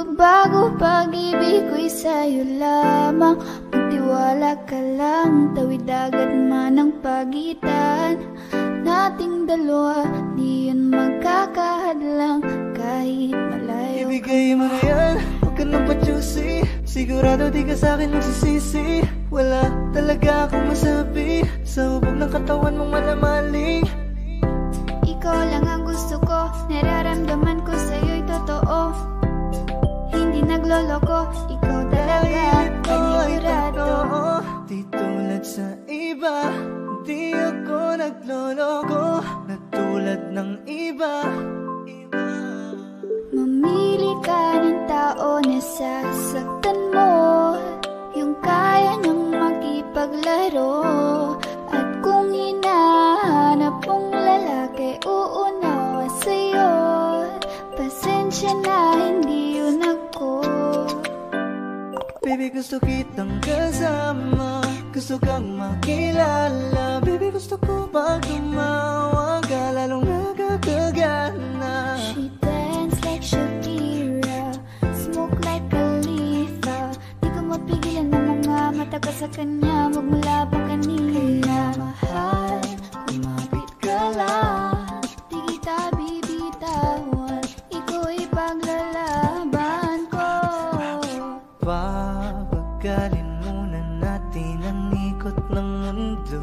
magbabago, pag-ibig ko'y sa'yo lamang. Magtiwala ka lang, tawid dagat man ang pagitan nating dalawa, di yun magkakahadlang kahit malayo. Ibigay mo na yan, huwag ka nang pa-juicy. Sigurado di ka sa'kin magsisisi. Wala talaga akong masabi sa hubog ng katawan mong malamaling. Ikaw lang ang gusto ko, nararamdaman ko sa'yo'y totoo. Hindi nagloloko, ikaw talaga, panigurado. Di tulad sa iba, di ako nagloloko, na tulad ng iba. Mamili ka ng tao na sasaktan mo, yung kaya niyang makipaglaro. At kung hinahanap mong lalaki, uunawa sa'yo. Pasensya na, hindi yun ako. Baby, gusto kitang kasama, gusto kang makilala. Baby, gusto ko pag tumawa ka, lalong nakakagana. She dance like Shakira, smoke like Khalifa. Di ko mapigilan ng mga mata ko sa kanya, magmula pa kanina. Mahal, kumapit ka lang, di kita bibitawan, iko'y paglalaban ko. Papagalin muna natin ang ikot ng mundo.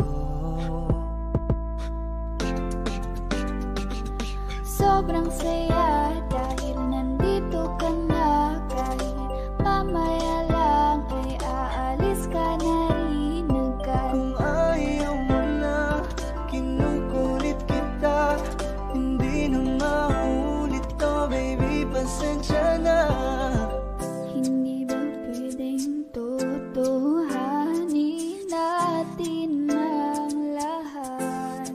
Sobrang saya dahil nandito ka na. Kahit mamaya lang ay aalis ka na rin agad. Kung ayaw mo na, kinukulit kita. Hindi na maulit to, baby, pasensya na. Hindi ba pwedeng totohanin natin ang lahat?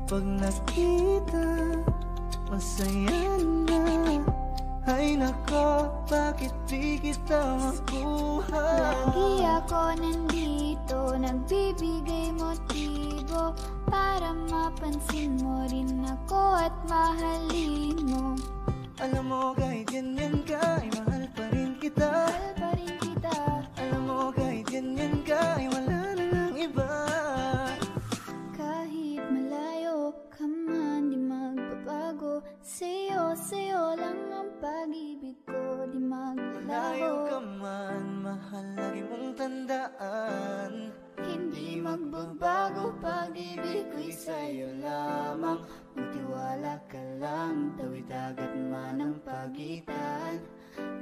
Pag nakita, masaya na. Ay nako, bakit di kita makuha? Lagi ako nandito, nagbibigay motibo para mapansin mo rin ako at mahalin mo. Alam mo kahit ganyan ka, ay mahal pa rin kita. Mahal pa rin kita. Alam mo kahit ganyan ka, ay wala na ng iba. Kahit malayo ka man, di magbabago. Sa'yo lang ang pag-ibig ko, di maglaho. Layo ka man, mahal lagi mong tandaan. Hindi magbabago, pag-ibig ko'y sa'yo lamang. Magtiwala ka lang, tawid dagat man ang pagitan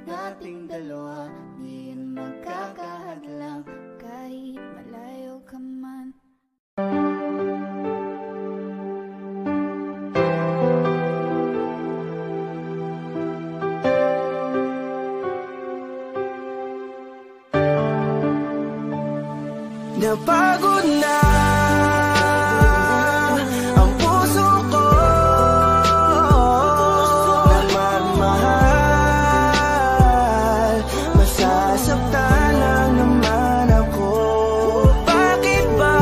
nating dalawa, di yun magkakahadlang kahit malayo ka man. Napagod na ang puso ko na magmahal. Masasaktan lang naman ako. Bakit ba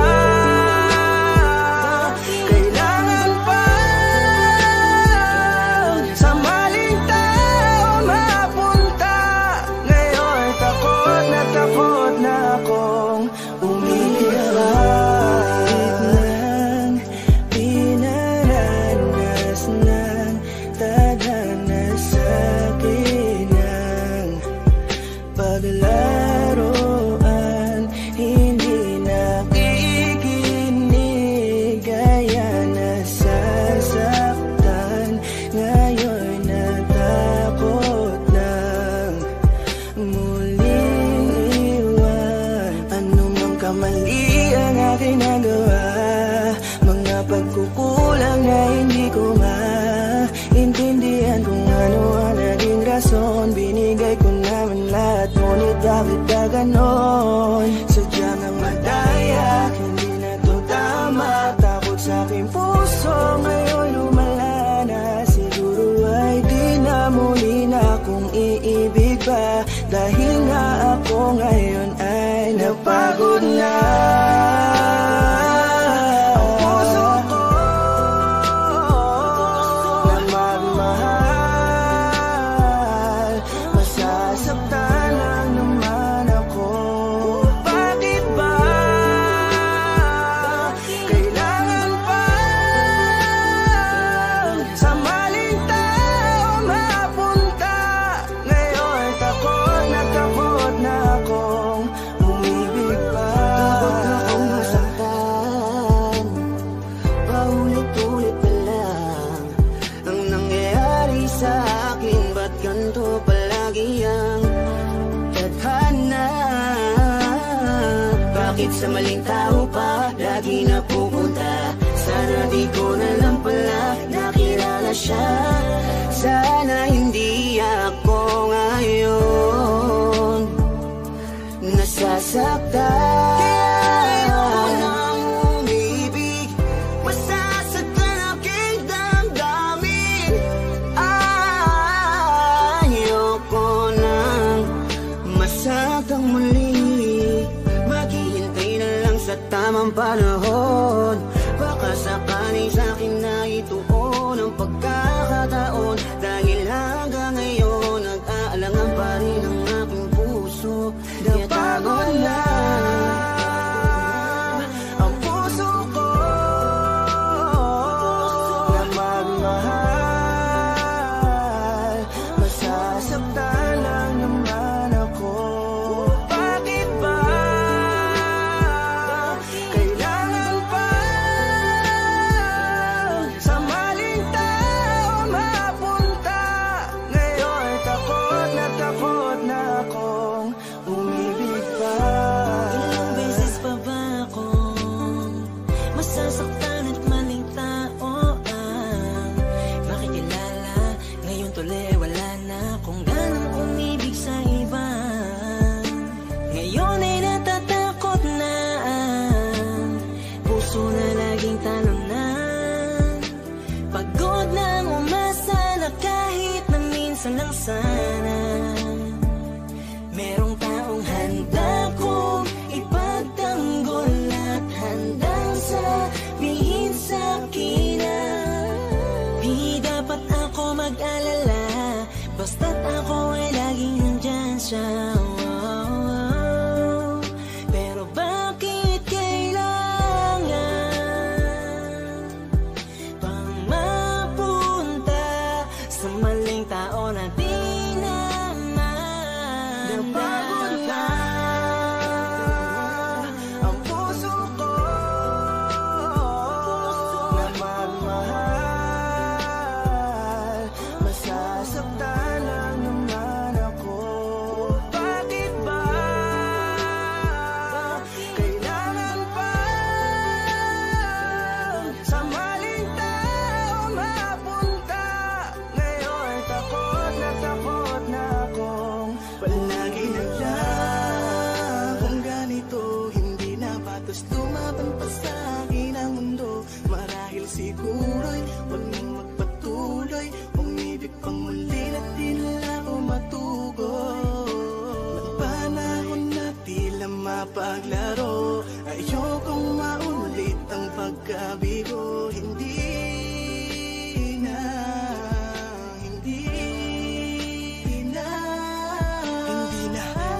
kailangan pa sa maling tao mapunta? Ngayon takot na akong umiiyak. Pinaranas ng tadhana sa akin ang paglaruan. Hindi nakikinig, kaya nasasaktan. Ngayon natakot lang muling iwan. Ano mang kamali ang aking nagawa, mga pagkukulang na hindi ko maintindihan kung ano ang naging rason. Binigay ko naman lahat, ngunit bakit ka ganon? Sadyang ang madaya, hindi na to tama. Takot sa aking puso, ngayon lumala na. Siguro ay di na muli na akong iibig pa. Dahil nga ako ngayon ay napagod na. Ang puso ko na magmahal. Bakit sa maling tao pa lagi napupunta? Sana di ko na lang pala nakilala siya. Sana hindi ako ngayon nasasaktan. Kaya ayoko nang umibig, masasaktan aking damdamin. Ayoko nang masaktan muli. Maghihintay na lang sa tamang panahon. Baka sakaling sa'kin na ituon ang pagkakataon. Dahil hanggang ngayon nag-aalangan pa rin ang aking puso. Napagod na ang puso ko na magmahal. Masasaktan lang naman ako. Bakit ba kailangan pa sa maling tao mapunta? Ngayon takot na akong umibig pa. Ilang beses pa ba akong masasaktan at maling tao ang makikilala? Ngayon tuloy wala na akong ganang umibig sa iba. Ngayon ay natatakot na ang puso na laging talon na. Pagod nang umasa na kahit na minsan lang sana merong taong handa kong ipagtanggol at handang sabihin sa'kin na di dapat ako mag-alala, basta't ako ay laging nandyan siya. Pero bakit kailangan pang mapunta sa maling tao na di Napagod na ang puso ko na magmahal. Masasaktan lang naman ako. Bakit ba kailangan pa sa maling tao mapunta? Ngayon takot na akong palagi na lang. Kung ganito hindi na patos lumaban pa sa akin ang mundo. Marahil siguro'y huwag nang magpatuloy, umibig pang muli na di na ako matugon. Ng panahon na tila mapaglaro, ayokong maulit ang pagkabigo. Hindi na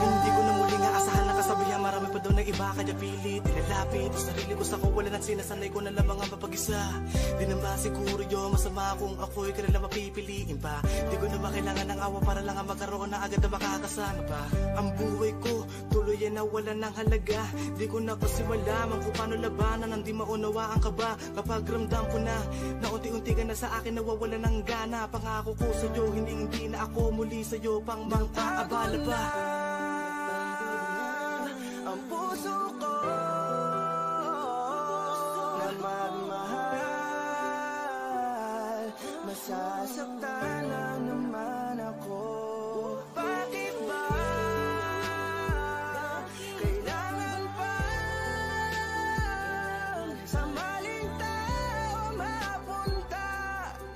Hindi ko na muling aasahan na kasabihan. Marami pa doon ng iba kaya pilit ilalapit ang sarili ko sa kawalan at sinasanay ko na lamang ang mapag-isa. Di naman siguro yun masama kung ako'y kanila mapipiliin pa. Di ko naman kailangan ng awa para lang magkaroon na agad na makakasama pa. Ang buhay ko tuloy ay nawalan ng halaga. Di ko na kasi malaman kung paano labanan ang di maunawaan ka ba. Kapag ramdam ko na unti-unti ka na sa akin nawawala ng gana. Pangako ko sa'yo hindi na ako muli sa'yo pang mang-aabala pa. Ang puso ko na magmahal. Masasaktan lang naman ako. Bakit ba kailangan pa sa maling tao mapunta?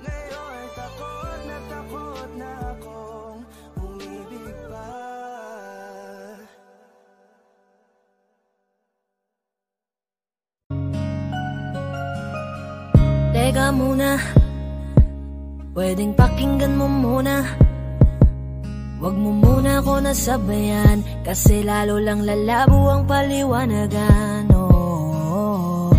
Ngayon takot na akong umibig pa. Teka muna, pwedeng pakinggan mo muna. Wag mo muna ako nasabayan, kasi lalo lang lalabo ang paliwanagan.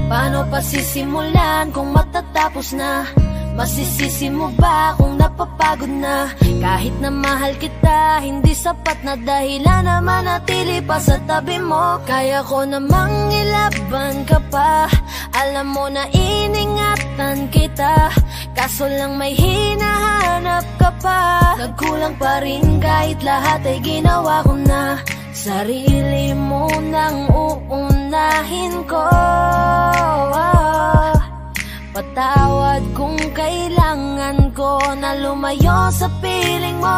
Paano pa sisimulan kung matatapos na? Masisisi mo ba kung napapagod na? Kahit na mahal kita, hindi sapat na dahilan na manatili pa sa tabi mo. Kaya ko namang ilaban ka pa, alam mo na iningatan kita, kaso lang may hinahanap ka pa. Nagkulang pa rin kahit lahat ay ginawa ko na. Sarili mo nang uuna. uunahin ko. Patawad kung kailangan ko na lumayo sa piling mo.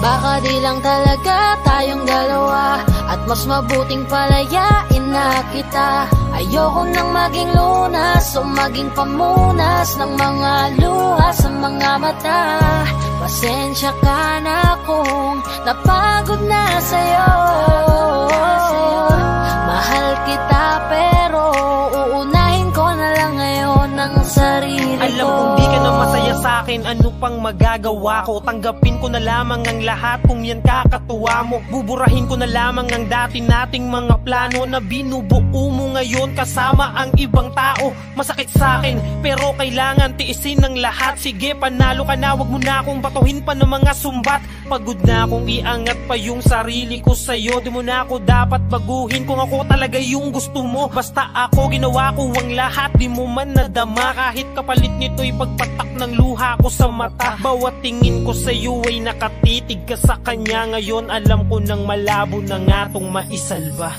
Baka di lang talaga tayong dalawa, at mas mabuting palayain na kita. Ayoko nang maging lunas o maging pamunas ng mga luha sa mga mata. Pasensya ka na kung napagod na sa'yo. Mahal kita pero uunahin ko na lang ngayon ang sarili ko. Alam kong di ka na masaya sa'kin, ano pang magagawa ko? Tanggapin ko na lamang ang lahat kung yan kakatuwa mo. Buburahin ko na lamang ang dati nating mga plano na binubuo mo ngayon kasama ang ibang tao. Masakit sa'kin pero kailangan tiisin ng lahat. Sige, panalo ka na, wag mo na akong batuhin pa ng mga sumbat. Pagod na akong iangat pa yung sarili ko sa'yo. Di mo na ako dapat baguhin kung ako talaga yung gusto mo. Basta ako, ginawa ko ang lahat, di mo man nadama. Kahit kapalit nito'y pagpatak ng luha ko sa mata. Bawat tingin ko sa'yo ay nakatitig ka sa kanya. Ngayon alam ko nang malabo na nga tong maisalba.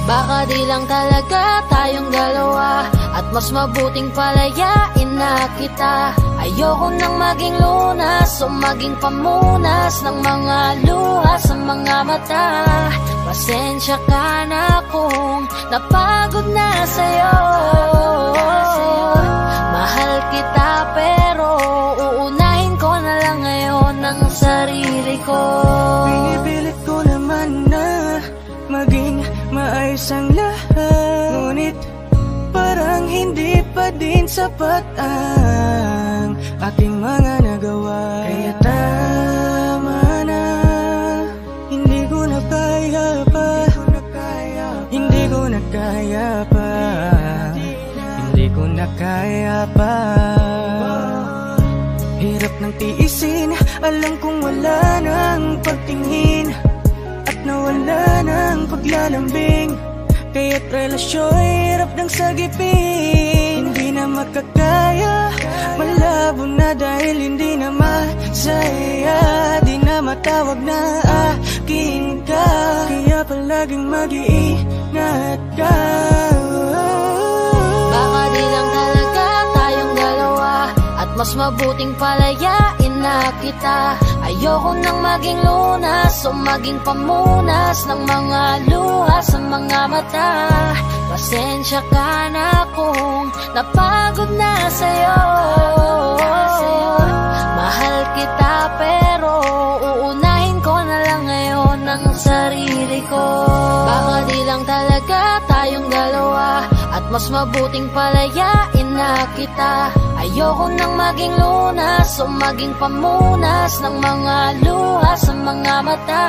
Baka di lang talaga tayong dalawa, at mas mabuting palayain na kita. Ayoko nang maging lunas o maging pamunas ng mga luha sa mga mata. Pasensya ka na kung napagod na sa'yo. Mahal kita pero uunahin ko na lang ngayon ang sarili ko. Pinipilit ko naman na maging maayos ang lahat, ngunit parang hindi pa din sapat ang aking mga nagawa. Kaya tama na, hindi ko na kaya pa, hindi ko na kaya pa, hindi ko na kaya pa. Hirap ng tiisin, alam kong wala nang pagtingin at nawala ng paglalambing. Kaya't relasyo'y hirap ng sagipin. Hindi na makakaya, malabo na dahil hindi na masaya. Di na matawag na akin ka, kaya palaging mag-iingat ka. Baka di lang talaga tayong dalawa, at mas mabuting palayain na kita. Ayoko nang maging lunas o maging pamunas ng mga luha sa mga mata. Pasensya ka na kung napagod na sa'yo. Mahal kita pero uunahin ko na lang ngayon ang sarili ko. Baka di lang talaga tayong dalawa, at mas mabuting palayain na kita. Ayoko nang maging lunas o maging pamunas ng mga luha sa mga mata.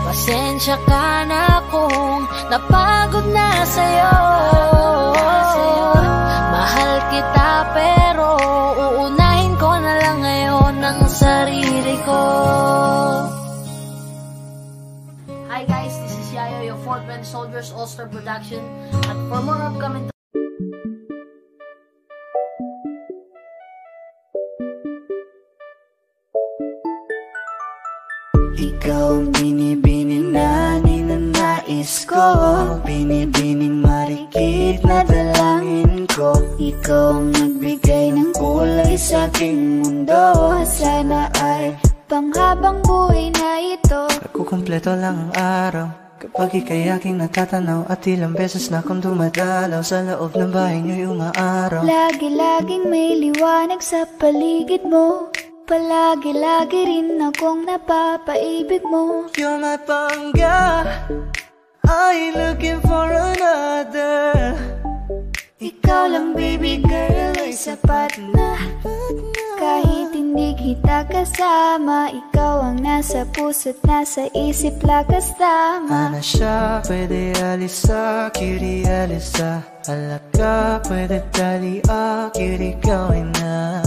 Pasensya ka na kung napagod na sa'yo. Mahal kita pero uunahin ko na lang ngayon ang sarili ko. Hi guys, this is Yayo, your 4th Band Soldiers All-Star Production. At for more upcoming Ikaw ang binibini na ninanais ko, binibining marikit na dalangin ko. Ikaw ang nagbigay ng kulay sa aking mundo. Sana ay panghabang buhay na ito. Nagkukumpleto lang ang araw kapag ika'y aking natatanaw, at ilang beses na akong dumadalaw sa loob ng bahay niyo'y umaaraw. Lagi-laging may liwanag sa paligid mo, palagi-lagi rin akong napapaibig mo. You're my pangga, I ain't looking for another. Ikaw lang baby girl ay sapat na. Kahit hindi kita kasama, ikaw ang nasa puso't nasa isip, lakas tama. Ana siya, pwede alisa, kiri alisa. Halaka, pwede tali, kiri gawin na.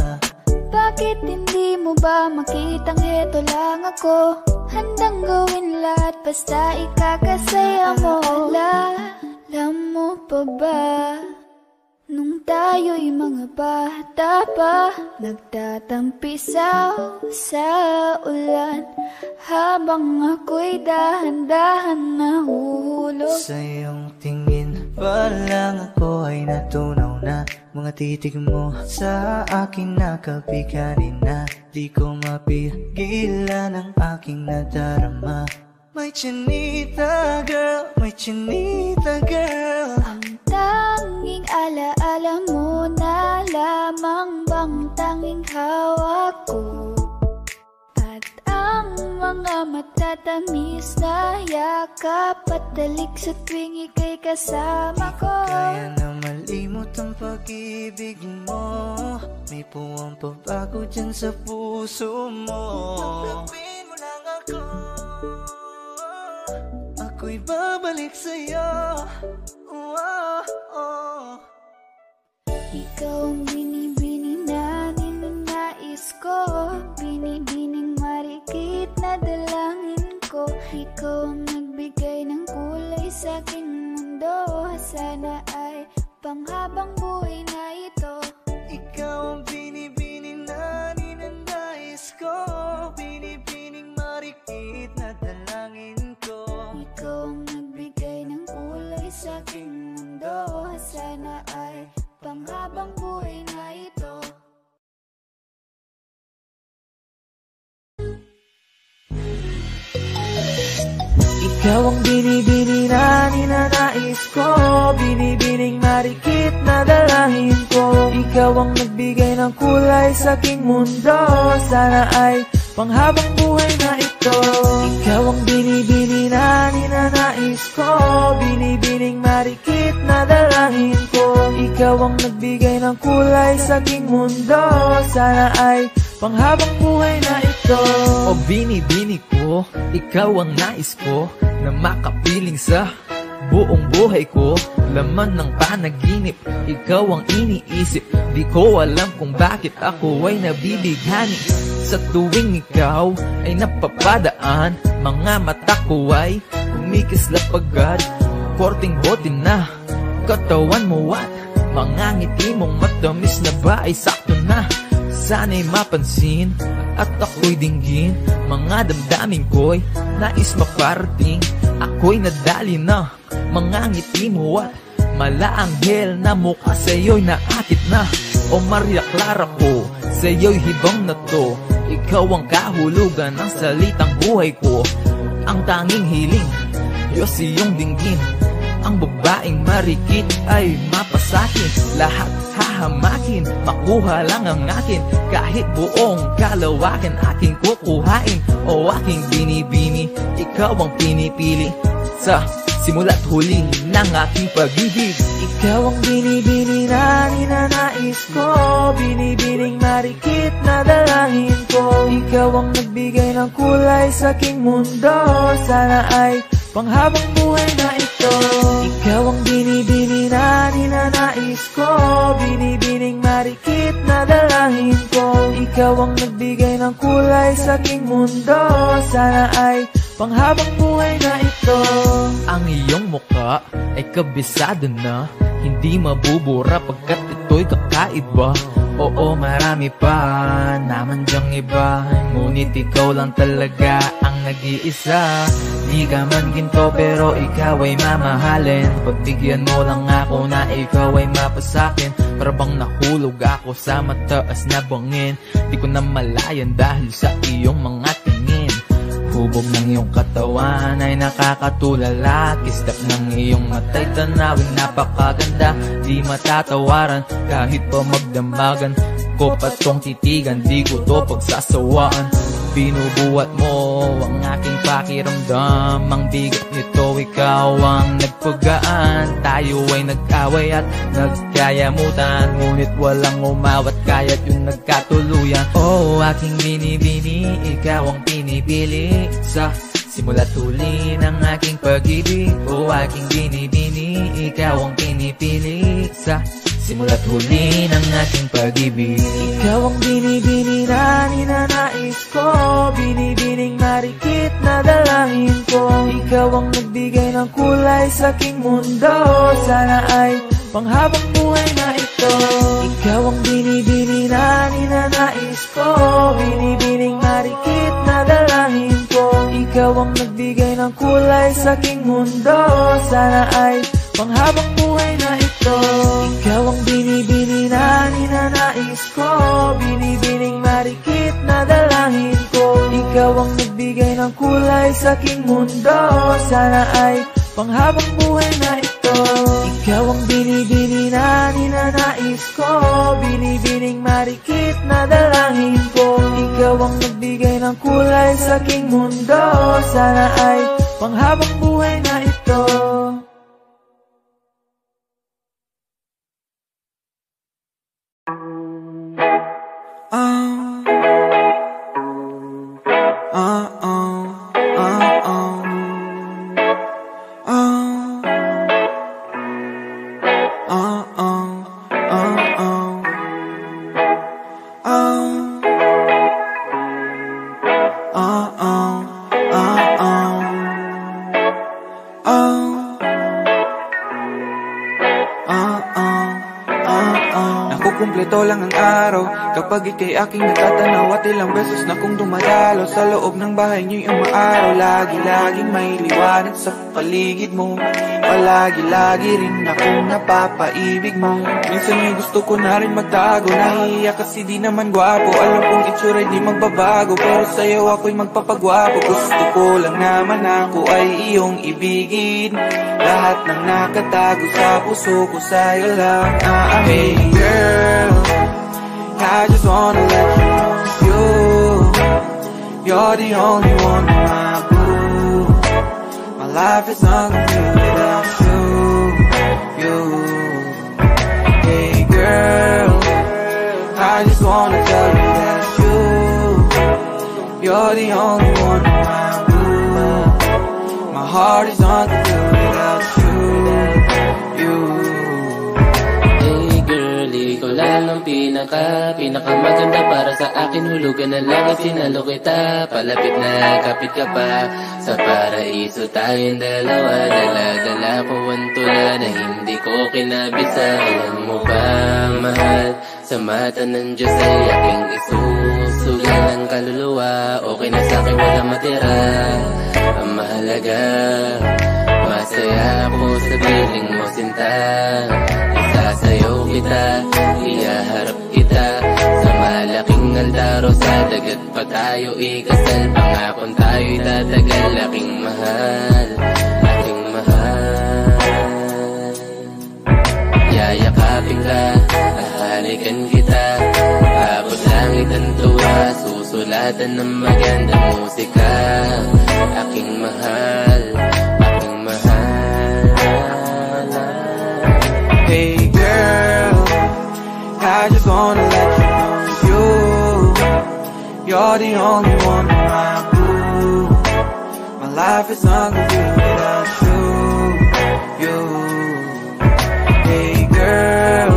Bakit hindi mo ba makitang heto lang ako? Handang gawin lahat basta ikakasaya mo. Alam mo pa ba, nung tayo'y mga bata pa, nagtatampisaw sa ulan, habang ako'y dahan-dahan nahuhulog Sa iyong tingin pa lang ako ay natunaw na. Mga titig mo sa akin nakabigani na. Di ko mapigilan ang aking nadarama. May chinita girl, may chinita girl. Ang tanging alaala mo na lamang bang tanging hawak ko. At ang mga matatamis na yakap at dalik sa tuwing ika'y kasama ko. Kaya na malimot ang pag-ibig mo. May puwang pabago dyan sa puso mo. Tanggapin mo lang ako, ako'y babalik sa'yo. Ikaw ang binibini na ninanais ko. Binibining marikit na dalangin ko. Ikaw ang nagbigay ng kulay sa aking mundo. Sana ay panghabang buhay na ito. Ikaw ang binibini na ninanais ko. Binibining marikit na dalangin ko. Ikaw ang nagbigay ng kulay sa aking mundo. Sana ay panghabang buhay na ito. Ikaw ang binibini na ninanais ko. Binibining marikit na dalangin ko. Ikaw ang nagbigay ng kulay sa aking mundo. Sana ay panghabang buhay na ito. Ikaw ang binibini na ninanais ko. Binibining marikit na dalangin ko. Ikaw ang nagbigay ng kulay sa aking mundo. Sana ay panghabang buhay na ito. O binibini ko, ikaw ang nais ko na makapiling sa buong buhay ko. Laman ng panaginip, ikaw ang iniisip. Di ko alam kung bakit ako ay nabibighani. Sa tuwing ikaw ay napapadaan, mga mata ko ay kumikislap agad. Korting bote na katawan mo at mga ngiti mong matamis na ba ay sakto na. Sana'y mapansin at ako'y dinggin. Mga damdamin ko'y nais maparating. Ako'y nadali na mga ngiti mo at malaanghel na mukha sa'yo'y naakit na. O Maria Clara ko, sa'yo'y hibang na to. Ikaw ang kahulugan ng salitang buhay ko. Ang tanging hiling, Diyos iyong dinggin. Ang babaeng marikit ay mapasakin. Lahat hahamakin, makuha lang ang akin. Kahit buong kalawakan aking kukuhain. O aking binibini, ikaw ang pinipili. Sa simula't huli ng aking pag-ibig. Ikaw ang binibini na ninanais ko. Binibining marikit na dalangin ko. Ikaw ang nagbigay ng kulay sa aking mundo. Sana ay panghabang buhay na ito. Ikaw ang binibini na ninanais ko. Binibining marikit na dalangin ko. Ikaw ang nagbigay ng kulay sa aking mundo. Sana ay panghabang buhay na ito. Ang iyong muka ay kabisado na. Hindi mabubura pagkat ito'y kakaiba. Oo, marami pa naman dyang iba. Ngunit ikaw lang talaga ang nag-iisa. Di ka man ginto pero ikaw ay mamahalin. Pagbigyan mo lang ako na ikaw ay mapasakin. Para bang nahulog ako sa mataas na bangin. Di ko na malayan dahil sa iyong mga tingin. Hubog ng iyong katawan ay nakakatulala. Kislap ng iyong matay tanawing napakaganda. Di matatawaran kahit pa magdamagan ko pa tong titigan. Di ko to pagsasawaan. Binubuhat mo ang aking pakiramdam. Ang bigat nito ikaw ang nagpagaan. Tayo ay nag-away at nagkayamutan. Ngunit walang umawat kaya't yung nagkatuluyan. Oh, aking binibini, ikaw ang pinipili. Sa simula't huli ng aking pag-ibig. Oh, aking binibini, ikaw ang pinipili. Sa simula't huli ng aking pag-ibig. Ikaw ang binibini na ninanais ko. Binibining marikit na dalangin ko. Ikaw ang nagbigay ng kulay sa aking mundo. Sana ay panghabang buhay na ito. Ikaw ang binibini na ninanais ko. Binibining marikit na dalangin ko. Ikaw Ikaw ang nagbigay ng kulay sa aking mundo. Sana ay panghabang buhay na ito. Ikaw ang binibini na ninanais ko, binibining marikit na dalangin ko. Ikaw ang nagbigay ng kulay sa aking mundo. Sana ay panghabang buhay na ito. Ikaw ang binibini na ninanais ko, binibining marikit na dalangin ko. Ikaw ang nagbigay ng kulay sa aking mundo. Sana ay panghabang buhay na ito. Nakukumpleto lang ang araw kapag ika'y aking natatanaw. At ilang beses na kong dumadalo sa loob ng bahay niyo'y umaaraw. Lagi-laging may liwanag sa paligid mo, palagi-lagi rin akong napapaibig mo. Minsan may gusto ko na rin magtago, nahihiya kasi di naman gwapo. Alam kong itsura'y di magbabago, pero sa'yo ako'y magpapagwapo. Gusto ko lang naman ako ay iyong ibigin. Lahat ng nakatago sa puso ko sa'yo lang. Hey girl, I just wanna let you know you're the only one in my blue. My life is not complete without you. Hey girl, I just wanna tell you that you're the only one in my blue. My heart is not complete without you. Lang ang pinakamaganda para sa akin. Hulugan na lang at sinalo kita. Palapit na kapit ka pa, sa paraiso tayong dalawa. Dala-dala ko ang tula na hindi ko kinabisa. Alam mo ba, mahal, sa mata ng Diyos ay aking isusulan ng kaluluwa. Okay na sa'kin walang matira. Ang mahalaga, masaya ako sa piling mo sinta. Isasayaw kita, iyaharap kita sa malaking altar o sa dagat pa tayo ikasal. Pangakon tayo'y tatagal. Aking mahal, aking mahal. Yayakapin ka, hahalikan kita, abot langit ang tuwa, susulatan ng magandang musika. Aking mahal, aking mahal. Hey girl, I just wanna let you know you're the only one in my blue. My life is not complete without you. Hey girl,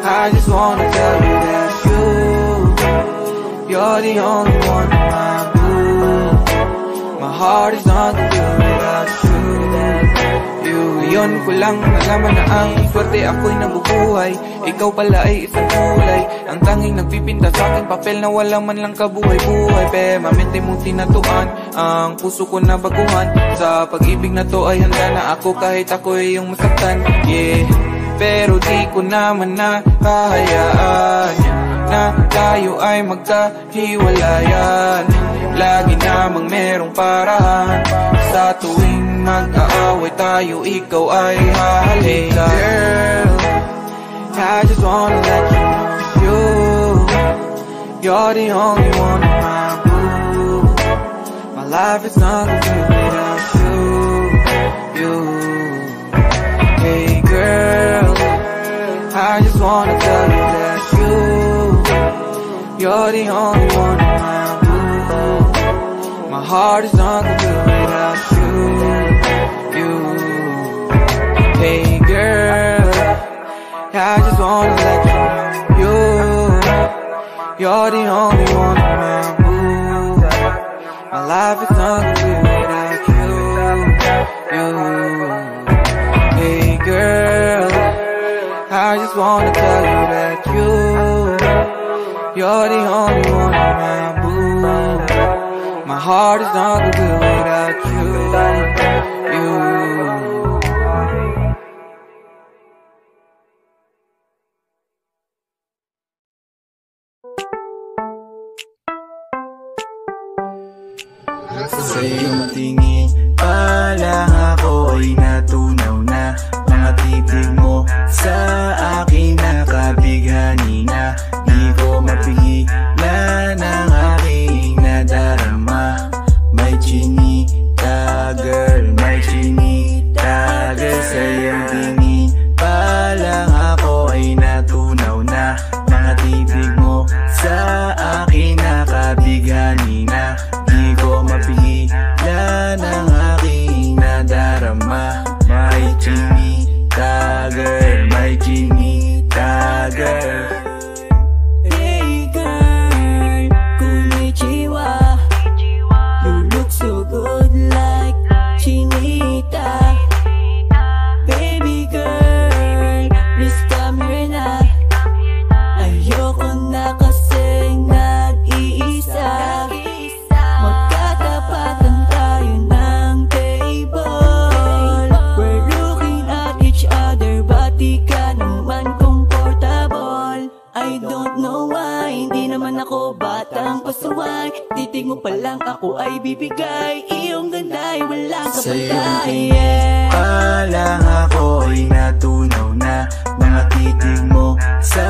I just wanna tell you that you're the only one in my blue. My heart is not complete without you. Ngayon ko lang nalaman na ang swerte ako'y nabubuhay. Ikaw pala ay isang kulay, ang tanging nagpipinta sa aking papel na walang man lang kabuhay-buhay. Permanente mong tinatuan ang puso ko na baguhan. Sa pag-ibig na to ay handa na ako kahit ako ay iyong masaktan. Yeah, pero di ko naman na kahayaan na tayo ay magkahiwalayan. Lagi namang merong parahan sa tuwing mag-aaway tayo, ikaw ay hahalika. Girl, I just wanna let you know you're the only one in my blue. My life is not complete without you. Hey girl, I just wanna tell you that you're the only one in my blue. My heart is not complete without you. Hey girl, I just wanna let you know you're the only one in my blue. My life is not complete without you. Hey girl, I just wanna tell you that you're the only one in my blue. My heart is not good without you. Sa iyong tingin pa lang ako ay natunaw na. Mga titig mo sa akin nakabighani na. Di ko mapigilan ang aking nadarama. May chinita girl, may chinita girl. Sa iyong tingin pa lang ako ay natunaw na. Mga titig mo sa akin nakabighani na. Di ko mapigilan ang aking nadarama. May chinita girl, may chinita girl. Hey girl, konnichiwa. You look so good like chinita. Baby girl, please come here na. Ayoko na kasing nag-iisa. Magkatapatan tayo ng table. We're looking at each other, but di ka naman comfortable. I don't know why, hindi naman ako batang pasuway. Titig mo pa lang ako ay bibigay. Iyong ganda ay walang Sa iyong kapatay. tingin pa lang ako ay natunaw na. Mga titig mo sa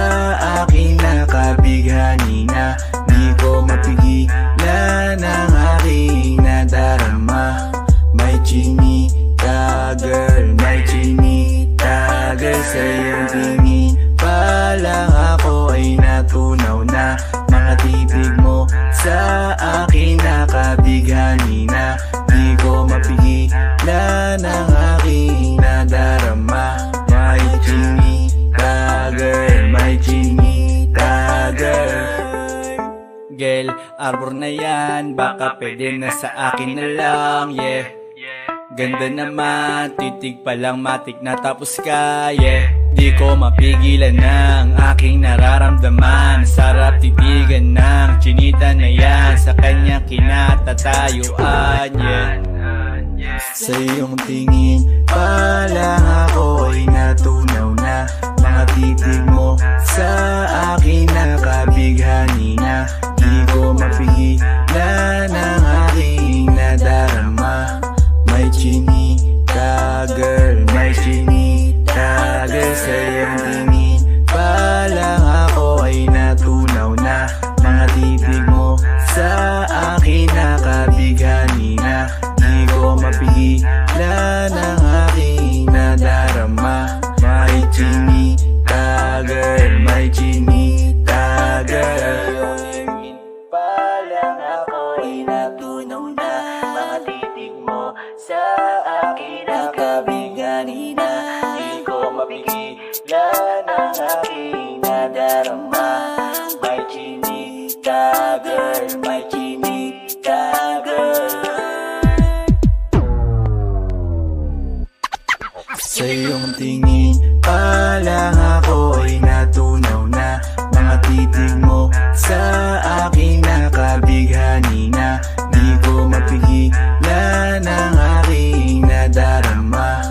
akin nakabighani na. Di ko mapigilan ang aking nadarama. May chinita girl, may chinita girl. Sa iyong tingin pa lang ako ay natunaw na. Mga titig mo sa akin nakabighani na. Di ko mapigilan ang aking nadarama. May chinita girl, may chinita girl. Girl, arbor na yan, baka pwede na sa akin na lang, yeah. Ganda naman, titig pa lang matik na tapos ka, yeah. Di ko mapigilan ng aking nararamdaman. Sarap titigan ng chinita na yan, sa kanya kinatatayuan, yeah. Sa iyong tingin pa lang ako ay natunaw na. Mga titig mo sa akin nakabighani na. Di ko mapigilan ang aking nadarama. May chinita girl, may chinita girl. Sa iyong tingin pa lang ako ay natunaw na. Mga titig mo sa akin nakabighani na. Di ko mapigilan ang aking nadarama. May chinita girl, may chinita girl. Pa lang ako ay natunaw na. Mga titig mo sa akin nakabighani na. Di ko mapigilan ang aking nadarama. May chinita girl, may chinita girl. Sa iyong tingin pa lang ako ay natunaw na. Mga titig mo sa akin nakabighani na. Di ko mapigilan ang aking nadarama.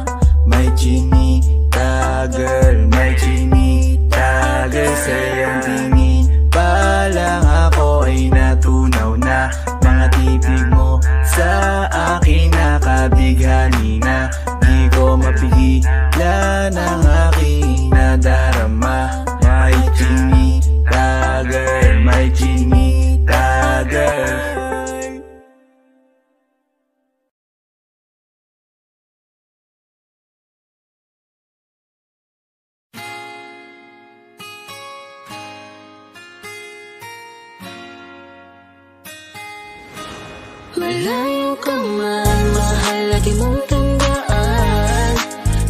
May chinita girl, may chinita girl. Sa iyong tingin pa lang ako ay natunaw na. Mga titig mo sa akin nakabighani na. Di ko mapigilan ang aking nadarama. May chinita girl, may chinita girl. Malayo ka man, mahal lagi mong tandaan.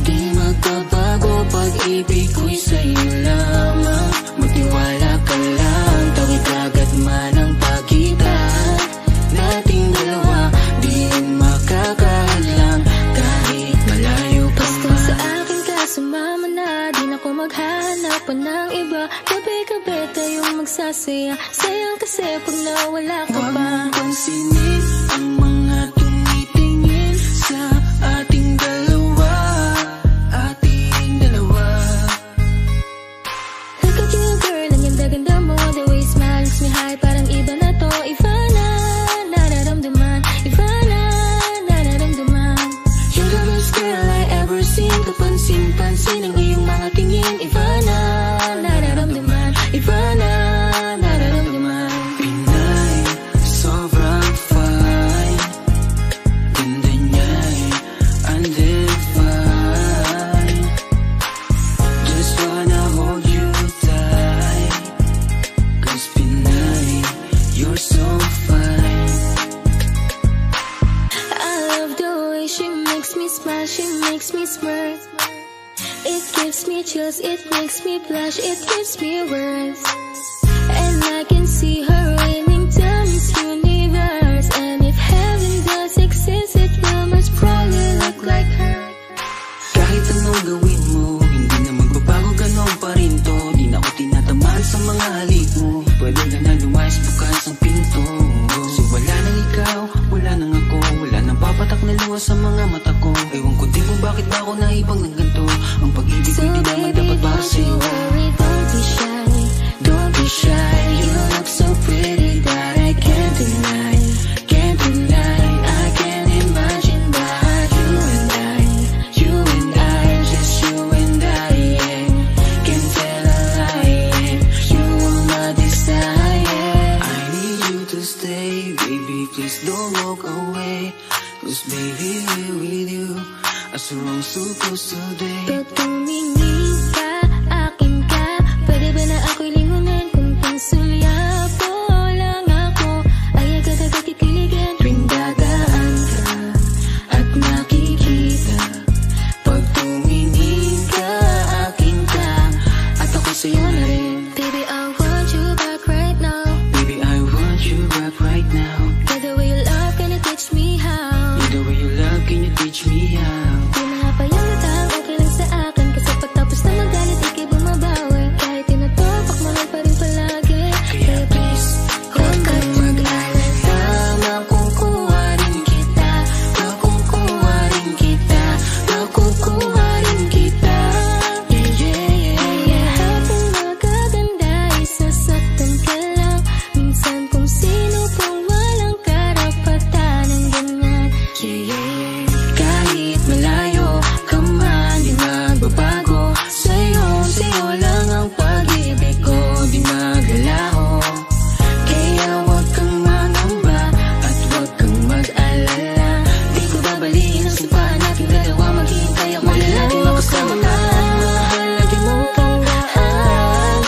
Di magbabago, pag-ibig ko'y sa'yo lamang. Magtiwala ka lang, tawid agad man ang pagitan nating dalawa. Di rin makakahadlang kahit malayo ka man. Kung sa akin ka sumama na, di na ko maghanap pa ng iba. Gabi-gabi tayong magsasaya. Sayang kasi pag nawala ka pa. Huwag mong pansinin ang mga tumitingin sa ating dalawa. Look at you girl, ang ganda-ganda mo. The way you smile makes me high, parang iba na to. Iba na, nararamdaman. Iba na, nararamdaman. You're the best girl I ever seen. Kapansin-pansin ang iyong mga tingin. Iba na, nararamdaman. Iba na, nararamdaman. Pinay, sobrang fine. Ganda niya'y undefined. Just wanna hold you tight. Cause Pinay, you're so fine. I love the way she makes me smile, she makes me smirk. It gives me chills, it makes me blush, it gives me words. And I can see her reigning down this universe. And if heaven does exist, it will most probably look like her. Kahit anong gawin mo, hindi na magbabago, ganon pa rin to. Di na ako tinatamaan sa mga halik mo. Pwede ka na lumayas, bukas ang pinto. So wala nang ikaw, wala nang ako. Wala nang papatak na luha sa mga mata ko. Ewan ko din kung bakit ba ako naibang ng ganito. Ang pag-ibig So ko di naman baby, dapat para don't sa'yo. you worry, don't be shy. Don't be shy, you look so pretty that I can't deny. Can't deny, I can't imagine but you and I, just you and I, yeah. Can't tell a lie, yeah. You are my desire. I need you to stay, baby, please don't walk away. Cause baby, we're with you, as we're all supposed to be. Pag tumingin ka, akin ka. Pwede ba na ako'y lingunan kung pangsulyapo lang ako? Ay agad-agad titiligan Tuwing dadaan ka at nakikita, pag tumingin ka, akin ka, at ako sa'yo na rin. Baby, I want you back right now. Baby, I want you back right now. By the way you love, can you teach me how? The way you love, can you teach me how? Di mga payang okay lang sa akin. Kasi pagtapos na magalit, ikay bumabawi. Kahit tinatopak mo lang pa rin palagi. Kaya please, huwag kang mag-alala. Makukuha rin kita, makukuha rin kita, makukuha rin kita. Yeah, yeah, yeah. Habang magaganda, isasaktan ka lang. Minsan kung sino pang walang karapatan ng ganyan. Yeah, yeah, yeah. Kahit malayo ka man, di magbabago. Sa'yo lang ang pag-ibig ko, di magalaho. Kaya huwag kang mangamba at huwag kang mag-alala. Di ko babaliin ang sipahan natin dalawa. Maghihintay ako na lagi makasama ka. Mahal, lagi mong tandaan.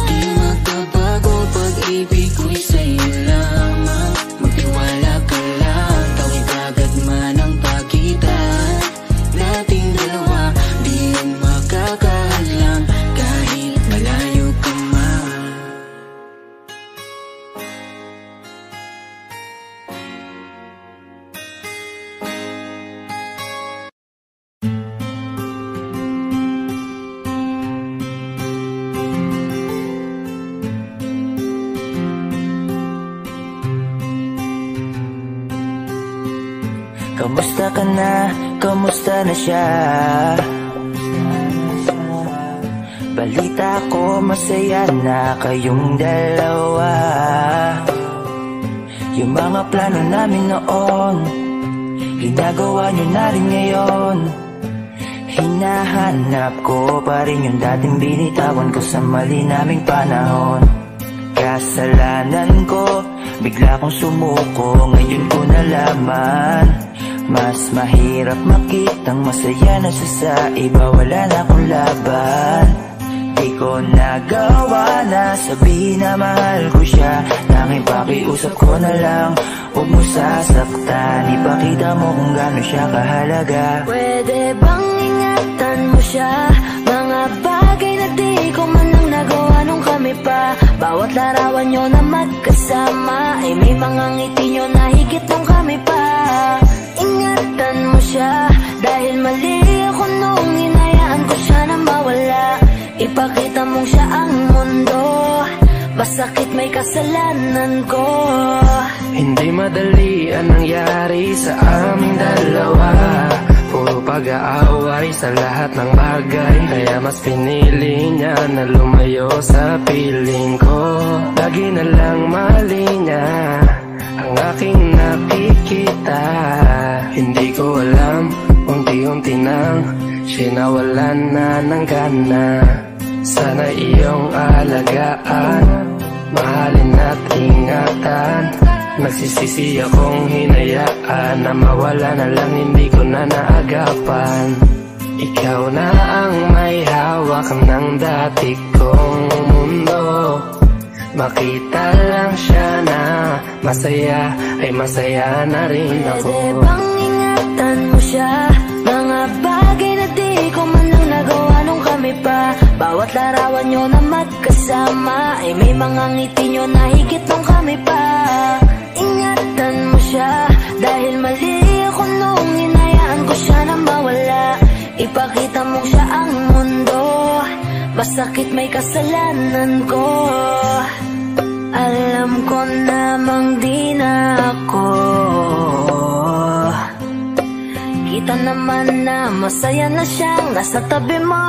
Di magbabago, pag-ibig ko'y sa'yo lamang. Magtiwala ka lang, tawid agad man ang pagitan nating dalawa. Di yan makakahadlang kahit malayo ka man. Kamusta ka na? Kamusta na siya? Balita ko masaya na kayong dalawa. Yung mga plano namin noon, ginagawa nyo na rin ngayon. Hinahanap ko pa rin yung dating binitawan ko sa mali naming panahon. Kasalanan ko, bigla kong sumuko, ngayon ko nalaman. Mas mahirap makitang masaya na siya sa iba, wala na akong laban. Di ko nagawa na sabihin na mahal ko siya. Tanging pakiusap ko na lang, huwag mo sasaktan. Ipakita mo kung gaano siya kahalaga. Pwede bang ingatan mo siya? Mga bagay na di ko man lang nagawa nung kami pa. Bawat larawan nyo na magkasama ay may mga ngiti nyo na higit nung kami pa. Ingatan mo siya, dahil mali ako nung hinayaan ko siya na mawala. Ipakita mong siya ang mundo, Masakit may kasalanan ko. Hindi madali ang nangyari sa aming dalawa. Puro pag-aaway sa lahat ng bagay, kaya mas pinili niya na lumayo sa piling ko. Lagi na lang mali niya ang aking nakikita. Hindi ko alam, unti-unti nang sinawalan na ng gana. Sana iyong alagaan, mahalin at ingatan. Nagsisisi akong hinayaan na mawala na lang, hindi ko na naagapan. Ikaw na ang may hawak ng dati kong mundo. Makita lang siya na masaya, ay masaya na rin ako. Pwede bang ingatan mo siya? Mga bagay na di ko man lang nagawa nung kami pa. Bawat larawan nyo na magkasama, ay may mga ngiti nyo na higit nung kami pa. Ingatan mo siya, dahil mali ako nung hinayaan ko siya na mawala. Ipakita mo siya ang mundo, masakit may kasalanan ko. Alam ko namang di na ako. Kita naman na masaya na siyang nasa tabi mo.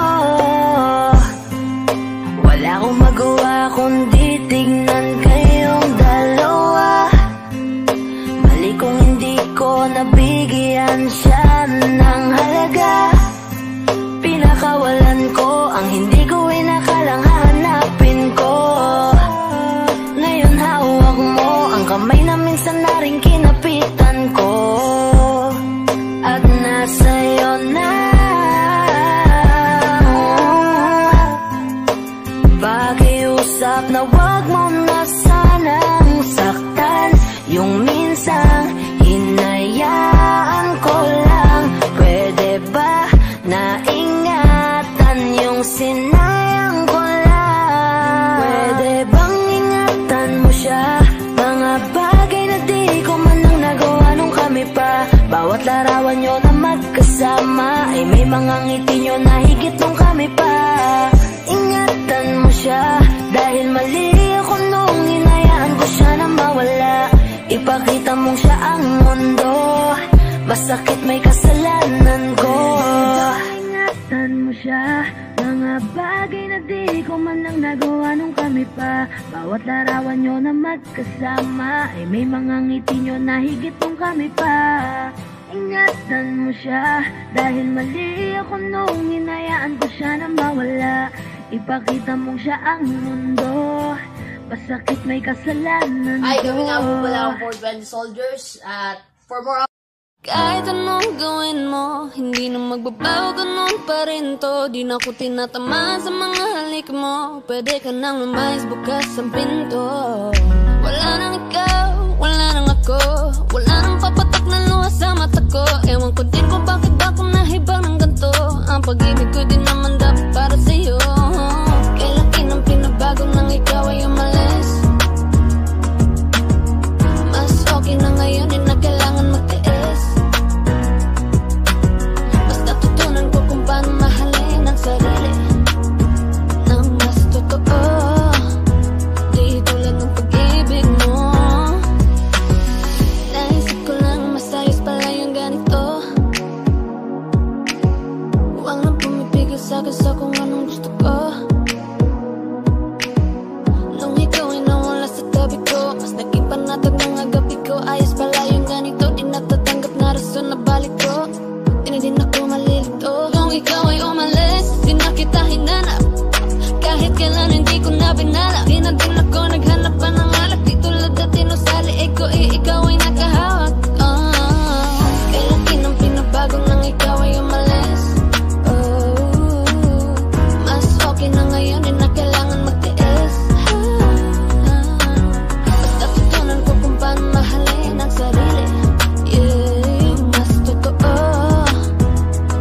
Wala akong magawa kundi tignan kayong dalawa. Mali kung hindi ko nabigyan siya ng halaga. Pinakawalan ko ang hindi ko inakalang hahanapin ko. Ngayon hawak mo ang kamay na minsan na rin kinapitan ko. At nasa'yo na. Pakiusap na wag mo na sanang saktan. Yung minsang hinayaan ko lang. Pwede ba na ingatan yung sinayang ko lang? Pwede bang ingatan mo siya? Mga bagay na di ko man lang nagawa nung kami pa. Bawat larawan nyo na magkasama, ay may mga ngiti nyo na higit nung kami pa. Ingatan mo siya, dahil mali ako nung hinayaan ko siya na mawala. Ipakita mong siya ang mundo, masakit may kasalanan ko. Ingatan mo siya, mga bagay na di ko man lang nagawa nung kami pa. Bawat larawan nyo na magkasama, ay may mga ngiti nyo na higit nung kami pa. Ingatan mo siya, dahil mali ako nung hinayaan ko siya na mawala. Ipakita mong siya ang mundo, masakit may kasalanan ko. Ay, gawin nga po pala ang 420 soldiers at for more. Kahit anong gawin mo, hindi na magbabago, ganun pa rin to. Di na ako tinatama sa mga halik mo. Pwede ka nang lumayas, bukas ang pinto. Wala nang ikaw, wala nang ako. Wala nang papatak na luha sa mata ko. Ewan ko din kung bakit ba ako nahibang ng ganito. Ang pag-ibig ko din naman dapat para sa'yo. Kailan ang pinabago nang ikaw ay umalis. Mas okay na ngayon, din na kailangan magtiis. Mas natutunan ko kung paano mahalin ang sarili nang mas totoo. Di tulad ng pag-ibig mo. Naisip ko lang mas ayos pala yung ganito. Huwag nang pumipigil sa'kin sa kung anong gusto ko. Nung ikaw ay nawala sa tabi ko, mas naging panatag ng agabi ko. Ayos pala yung ganito, di natatanggap na rason na balik ko. Di na din ako malilito. Nung ikaw ay umalis, di na kita hinanap. Kahit kailan hindi ko na binalak. Di na din ako naghanap pa ng alak. Di tulad dati no sa liig ko, ikaw ay nakahawak. Kailan ang pinabago nang ikaw ay umalis. Mas okay na ngayon, di na kailangan magtiis. Mas natutunan ko kung paano mahalin ang sarili. Yeah, mas totoo.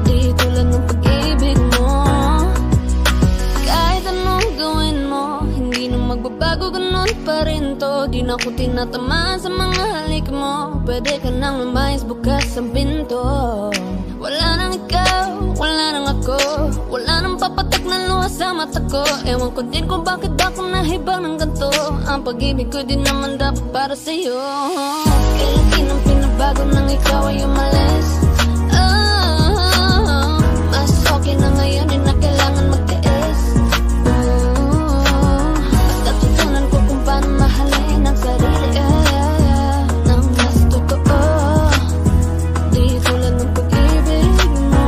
Di tulad ng pag-ibig mo. Kahit anong gawin mo, hindi na magbabago, ganun pa rin to. Di na ako tinatama sa mga halik mo. Pwede ka nang lumayas, bukas ang pinto. Wala nang ikaw, wala nang ako. Wala nang papatak na luha sa mata ko. Ewan ko din kung bakit ba ako hibang ng ganto. Ang pag-ibig ko din naman dapat para sa'yo. Kailan ang pinabago nang ikaw ay umalis? Mas okay na ngayon, di na kailangan magtiis. At natutunan ko kung paano mahalin ang sarili nang mas totoo. Di tulad ng pag-ibig mo.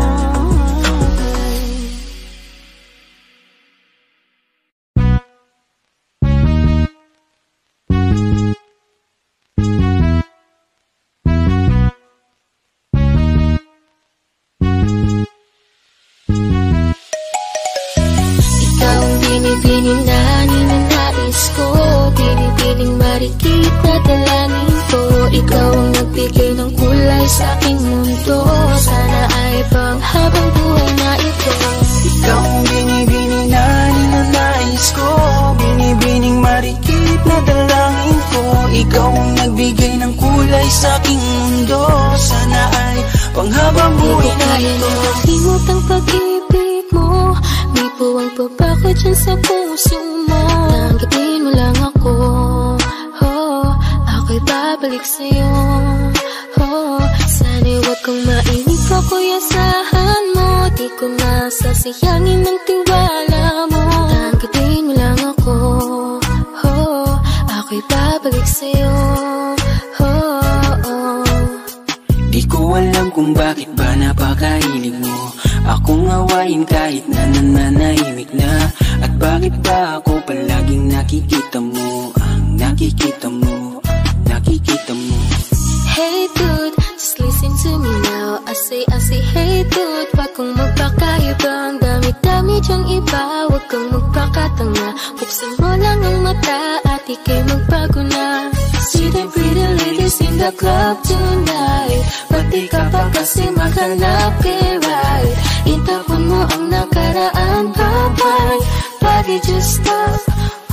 Ikaw ang binibining na ninanais ko, binibining marikit na dalangin ko. Ikaw ang nagbigay ng kulay sa aking mundo. Sana ay panghabang buhay na ito. Ikaw ang binibining na ninanais ko, binibining marikit na dalangin ko. Ikaw ang nagbigay ng kulay sa aking mundo. Sana ay panghabang buhay na ito. Limot ang pag-ibig mo, may puwang pabako dyan sa puso mo. Tanggapin mo lang ako, ako'y babalik sa'yo. Sana'y huwag kang mainip ako, yasahan mo. Di ko nasasayangin ang tiwala mo. Tanggapin mo lang ako, ako'y babalik sa'yo. Di ko alam kung bakit ba napakahilig mo akong awayin kahit na nananahimik na. At bakit ba ako palaging nakikita mo ang nakikita mo, nakikita mo. Hey dude, just listen to me now. I say, hey dude, wag kang magpakaibang. Dami-dami dyang iba, wag kang magpakatanga. Buksan mo lang ang mata at ika'y magbago na. See the pretty ladies in the club tonight. Pati ka pa kasi maghanap kay right. Itapon mo ang nakaraan, bye-bye. Bakit just stop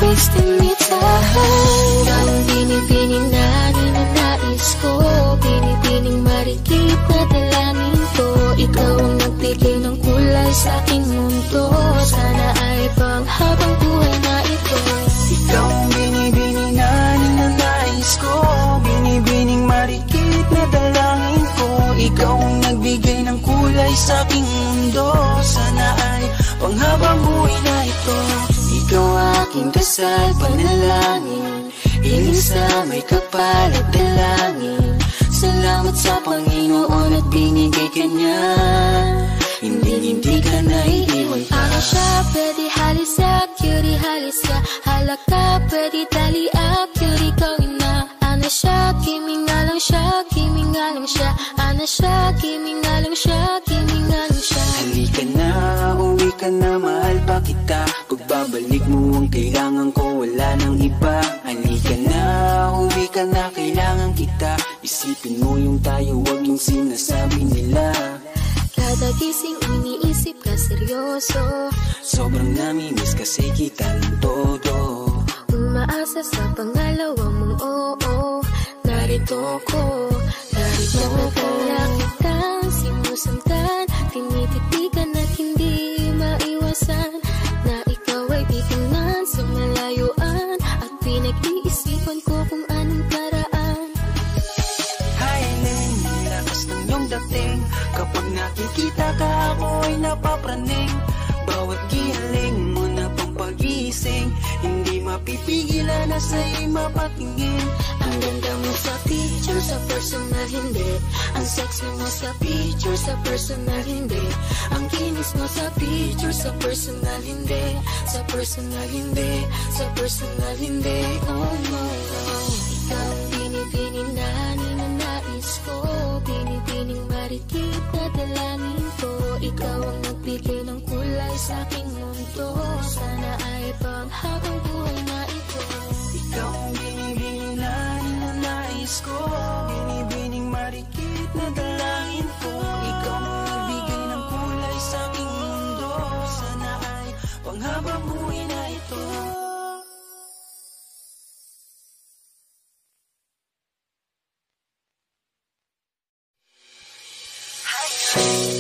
wasting me time? Ang binibining na ninanais ko, binibining marikit na dalangin ko. Ikaw ang nagbigay ng kulay sa aking mundo. Sana ay panghabang buhay na ito. Ikaw ang binibining na ninanais ko, binibining marikit na dalangin ko. Ikaw ang nagbigay ng kulay sa aking mundo. Sana ay panghabang buhay na ito. Ikaw aking dasal, panalangin, hiling sa may kapal at dalangin. Salamat sa Panginoon at binigay ka niya. Hindi ka naiiwan pa. Ano siya, pwede halisa, cutie halisa. Halaka, pwede taliak, cutie gawin na. Ano siya, kimi nga lang siya, kimi nga lang siya. Ano siya, kimi nga lang siya, kimi nga lang siya. Halika na, uwi ka na, mahal pa kita. Pagbabalik mo ang kailangan ko, wala nang iba. Halika na, uwi ka na, kailangan kita. Isipin mo yung tayo, wag yung sinasabi nila. Kada gising iniisip ka seryoso. Sobrang namimiss kasi kita ng todo. Umaasa sa pangalawa mong oo. Narito ko, narito ko. Nakitang sinusundan, tinititigan at hindi maiwasan. Na ikaw ay titingnan sa malayuan. At pinag-iisipan ko kung anong paraan. Hi Ellen, lakas ng iyong dating. Kapag nakikita ka ako ay napapraning. Bawat gihaling mo na pang pag-iising, hindi mapipigilan na sa'yo'y mapatingin. Ang ganda mo sa picture, sa personal hindi. Ang sexy mo sa picture, sa personal hindi. Ang kinis mo sa picture, sa personal hindi. Sa personal hindi, sa personal hindi. Oh no, no. Ikaw ang binibining na ninanais ko, binibining marikit na dalangin ko. Ikaw ang nagbigay ng kulay sa aking mundo. Sana ay panghabang buhay na ito. Ikaw ang binibining na ninanais ko, binibining marikit na dalangin ko. Ikaw ang nagbigay ng kulay sa aking mundo. Sana ay panghabang buhay na ito.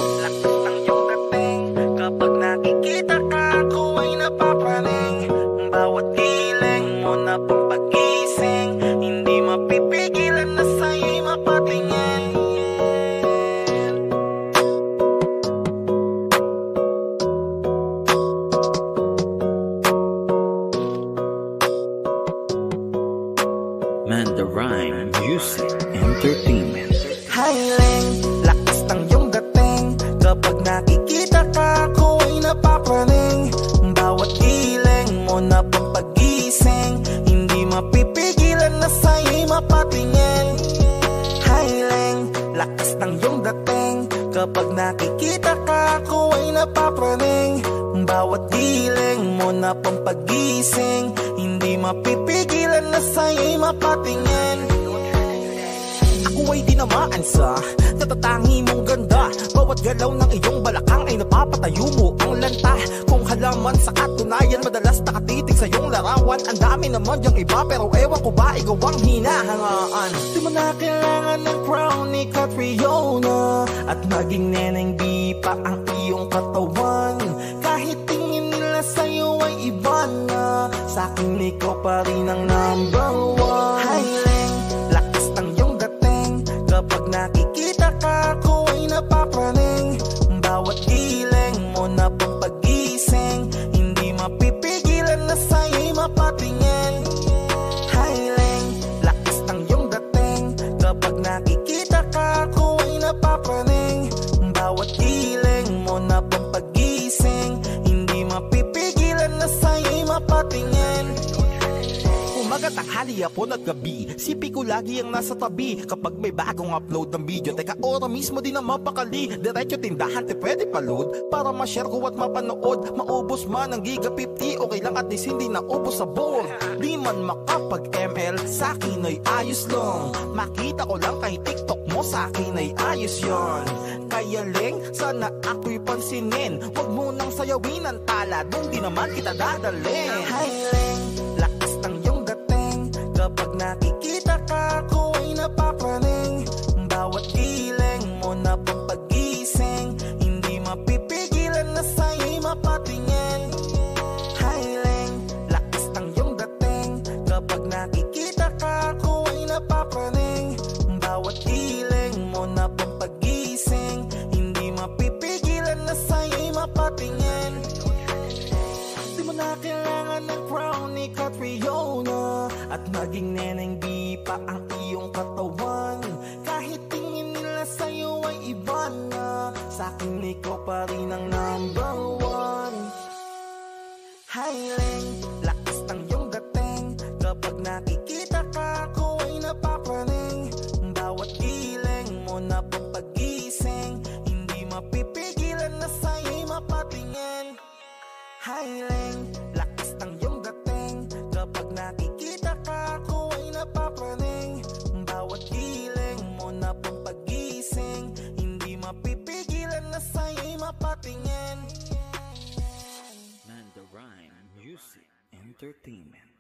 Lakas ng iyong dating. Kapag nakikita ka, ako ay napapraning. Bawat napapraning. Bawat iling mo na papagising, hindi mapipigilan na sa'yo'y mapatingin. Hiling, lakas ng iyong dating, kapag nakikita ka ako ay napapraning. Bawat iling mo na pampagising, hindi mapipigilan na sa'yo'y mapatingin. Ako ay tinamaan sa natatangi mong ganda. Bawat galaw ng iyong balakang ay napapatayo mo ang lanta. Kung halaman sa katunayan, madalas nakatitig sa iyong larawan. Ang dami naman yung iba, pero ewan ko ba ikaw ang hinahangaan. Di mo na kailangan ng crown ni Catriona, at maging neneng di pa ang iyong katawan. Kahit tingin nila sa'yo ay iba na, sa'kin ikaw pa rin ang number one. Hiling, lakas ng iyong dating, kapag nakikita ka ako ay napapraning. Bawat iling mo na pampagising, hindi mapipigilan na sa'yo'y mapatingin. Hiling, lakas ng iyong dating, kapag nakikita ka ako ay napapraning. Bawat iling mo na pampagising, hindi mapipigilan na sa'yo'y mapatingin. Umaga, tanghali, hapon at gabi, sipi ko lagi ang nasa tabi. Kapag may bagong upload ng video, teka ora mismo din ang mapakali. Diretso tindahan, te pwede pa-load, para ma-share ko at mapanood. Maubos man ang giga 50, okay lang at least hindi naubos sa board. Di man makapag-ML, sa'kin ay ayos lang. Makita ko lang kay TikTok mo, sa'kin ay ayos yon. Kaya Leng, sana ako'y pansinin, wag mo nang sayawin ang tala, dun di naman kita dadalhin. Hi Leng, lakas ng iyong dating, kapag nakikita ka ako ay napapraning. Bawat iling mo na papagising, hindi mapipigilan na sa'yo'y mapatingin. Hiling, lakas ng iyong dating, kapag nakikita ka ako ay napapraning. Bawat iling mo na papagising, hindi mapipigilan na sa'yo'y mapatingin. Di mo na kailangan ng crown ni Catriona, at maging neneng di pa ang iyong katawan. Kahit tingin nila sa'yo ay iba na, sa'kin ikaw pa rin ang number one. Hiling, lakas ng iyong dating, kapag nakikita ka ako ay napapraning. Bawat iling mo na papagising, hindi mapipigilan na sa'yo'y mapatingin. Hiling, lakas ng iyong dating, kapag nakikita ka ako ay napapraning. Bawat iling mo na papagising, hindi mapipigilan na sa'yo'y mapatingin. Manda Rhyme Music Entertainment.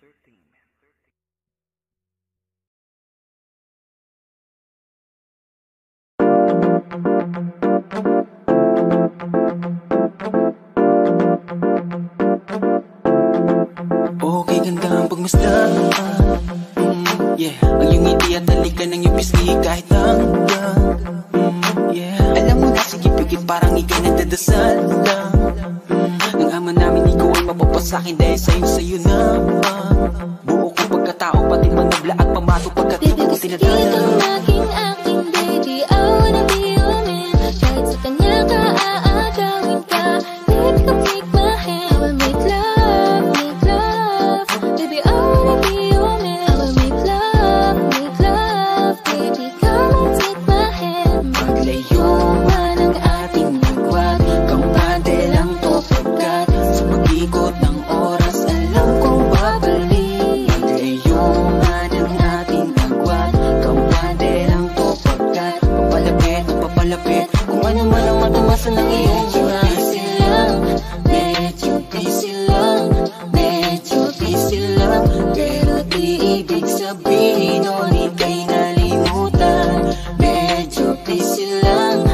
Okay, ganda ang pagmasdan. Yeah, ang iyong ngiti at halika ng iyong pisngi kahit hanggang yeah, alam mo na, sige pigit parang ikay nagdadasal lang. Nang ama namin ikaw ay mapapasakin dahil sa'yo naman. Buo kong pagkatao pati manabla at pamato pagkat ito ko tinadala. Naging acting baby, I wanna be your man. Kahit sa kanya ka aagawin ka, baby come take my hand. I will make love, baby I wanna be your man. I will make love, baby come and take my hand. Maglayo man ang ating nagwag, kampante lang to pagkat sa pag-ikot ng oras alam kong babalik. Maglayo man ang ating nagwag, kampante lang to pagkat papalapit o papalapit kung ano man ang matumasan ng iyong mga. Medyo busy lang, pero di ibig sabihin nun ika'y nalimutan. Medyo busy lang,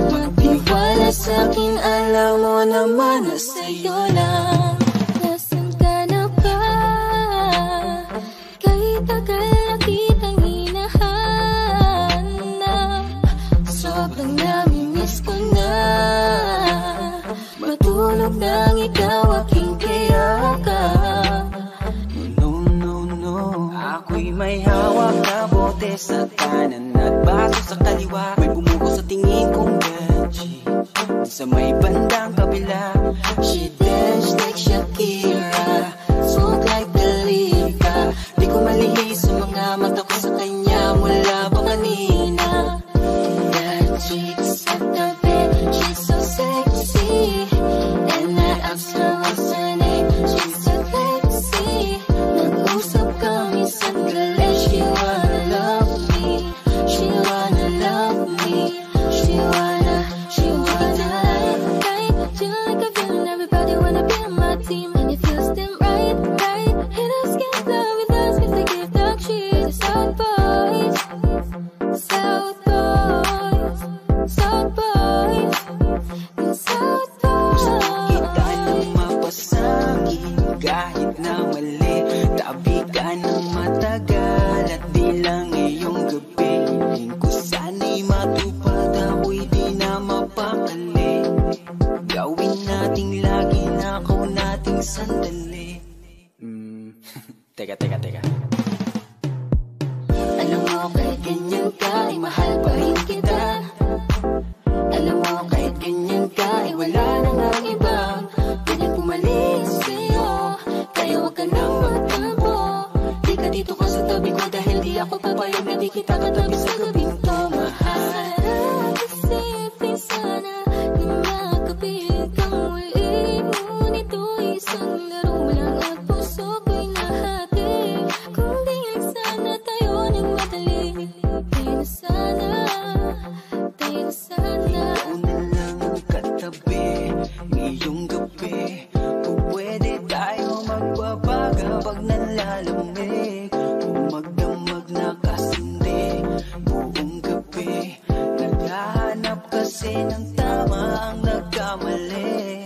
magtiwala sa'kin, alam mo naman na sa'yo lang. Nasaan ka na ba? Kahit tagal na kitang hinahanap, sobrang namimiss ko na matulog nang ikaw aking kayakap. Ako'y may hawak na bote sa kanan at baso sa kaliwa. May bumuko sa tingin kong gadget. Sa sa may bandang kabila. She dance like Shakira, smoke like Dalika. Di ko malihis sa mga mata ko sa kanya mula pa kanina. That chick's at the bed, she's so sexy, and I asked her what's her name. She said Lexi. Nag-usap kami sandali. She wanna love me, she wanna love me, she wanna like, feel like a villain. Everybody wanna be on my team, and it feels them right. Haters can't love with us 'cause they give dog shit. The South Boys, South Boys, South Boys, South Boys. Kita ng mapasangin kahit na mali. Tabi ka ng matagal at di lang ngayong gabi. Hiling ko sana'y matupad, ako'y di na mapakali. Gawin nating lagi, nakaw nating sandali. Teka. Alam mo kahit ganyan ka, ay mahal pa rin kita. Alam mo kahit ganyan ka, ay wala na nga ibang pwedeng pumalis sa'yo. Kaya wag ka nang magtampo. Di ka dito ka sa tabi ko, dahil di ako papayag na di kita katabi sa gabing to, mahal. Isip din sana na makapilit kang muli. Ngunit ito'y isang laro lang at puso ko'y nahati. Kung di lang sana tayo nagmadali, tayo na sana, tayo na sana. Ikaw na lang ang katabi ngayong gabi. Kung pwede tayo magbabaga pag nalalamig. Kung magdamag na kasindi buong gabi. Naghahanap kasi ng tama ang nagkamali.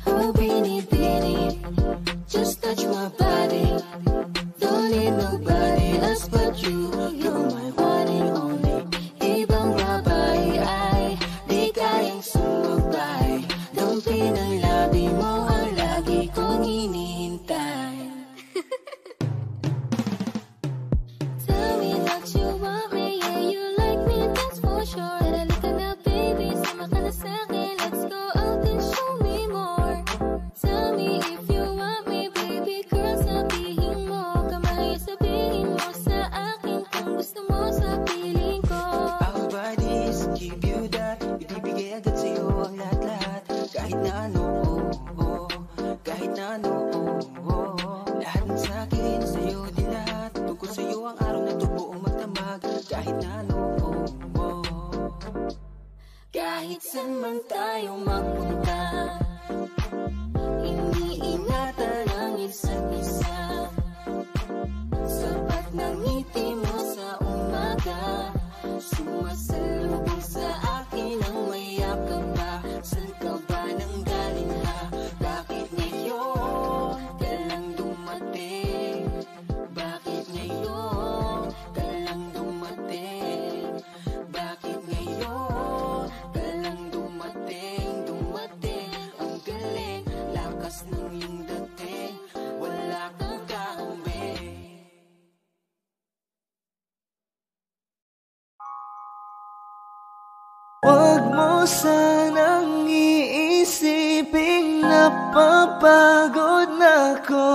Oh, Bini, just touch my body. Don't need nobody else but you. You're my one and only. Ibang babae ay di kayang sumabay. Dampi ng labi mo ang lagi kong hinihintay. Tell me that you want me, yeah, you like me, that's for sure. Halika na baby, sama ka na sa'kin. Let's go out and show me more. Tell me if you want me, baby girl, sabihin mo. Kamay sabihin mo sa akin kung gusto mo sa piling ko. Our bodies give you that. Ibibigay agad sa'yo ang lahat-lahat. Kahit na ano, kahit na ano, lahat ng sa'kin sa'yo din lahat. Tungkol sa'yo ang araw na tubuong magdamag. Kahit na ano, kahit saan man tayo magpunta, iniingatan ang isa't isa. Sapat ng ngiti mo sa umaga, sumasalubong sa akin ang mayakap pa. Saan ka ba nang galing ha? Bakit ngayon ka lang dumating? Bakit ngayon ka lang dumating? Bakit ngayon ka lang dumating? Ang galing, lakas ng iyong dating, wala kang kahambing. Huwag mo sanang iisiping napapagod na ako.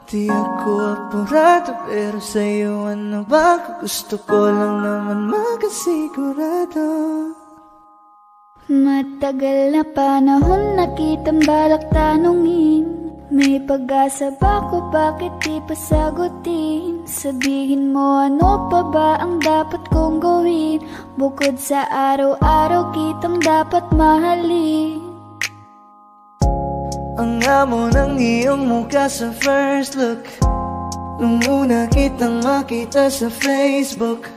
Di ako apurado, pero sa'yo ano ba? Gusto ko lang naman makasigurado. Matagal na panahon na kitang balak tanungin. May pag-asa ba ko, bakit di pa sagutin? Sabihin mo ano pa ba ang dapat kong gawin? Bukod sa araw-araw kitang dapat mahalin. Ang amo ng iyong mukha sa first look, nung una kitang makita sa Facebook.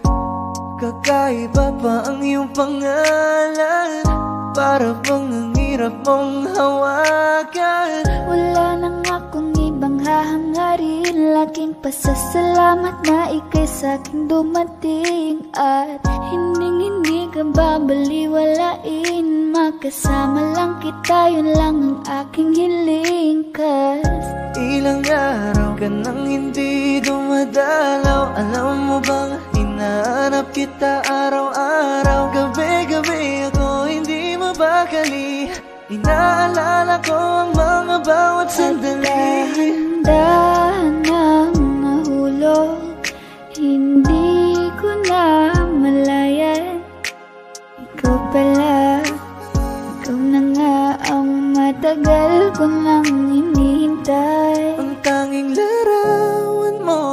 Kakaiba pa ang iyong pangalan, para bang ang hirap mong hawakan. Wala nang akong ibang hahangarin, laking pasasalamat na ika'y sa'king dumating. At hindi ka babaliwalain, makasama lang kita, yun lang ang aking hiling. Cause ilang araw ka nang hindi dumadalaw. Alam mo bang hinahanap kita araw-araw? Gabi-gabi ako hindi mo nagmamadali. Inaalala ko ang mga bawat sandali. Dahan ang nahulog, hindi ko na malayan. Ikaw pala, ikaw na nga ang matagal ko nang hinihintay. Ang tanging larawan mo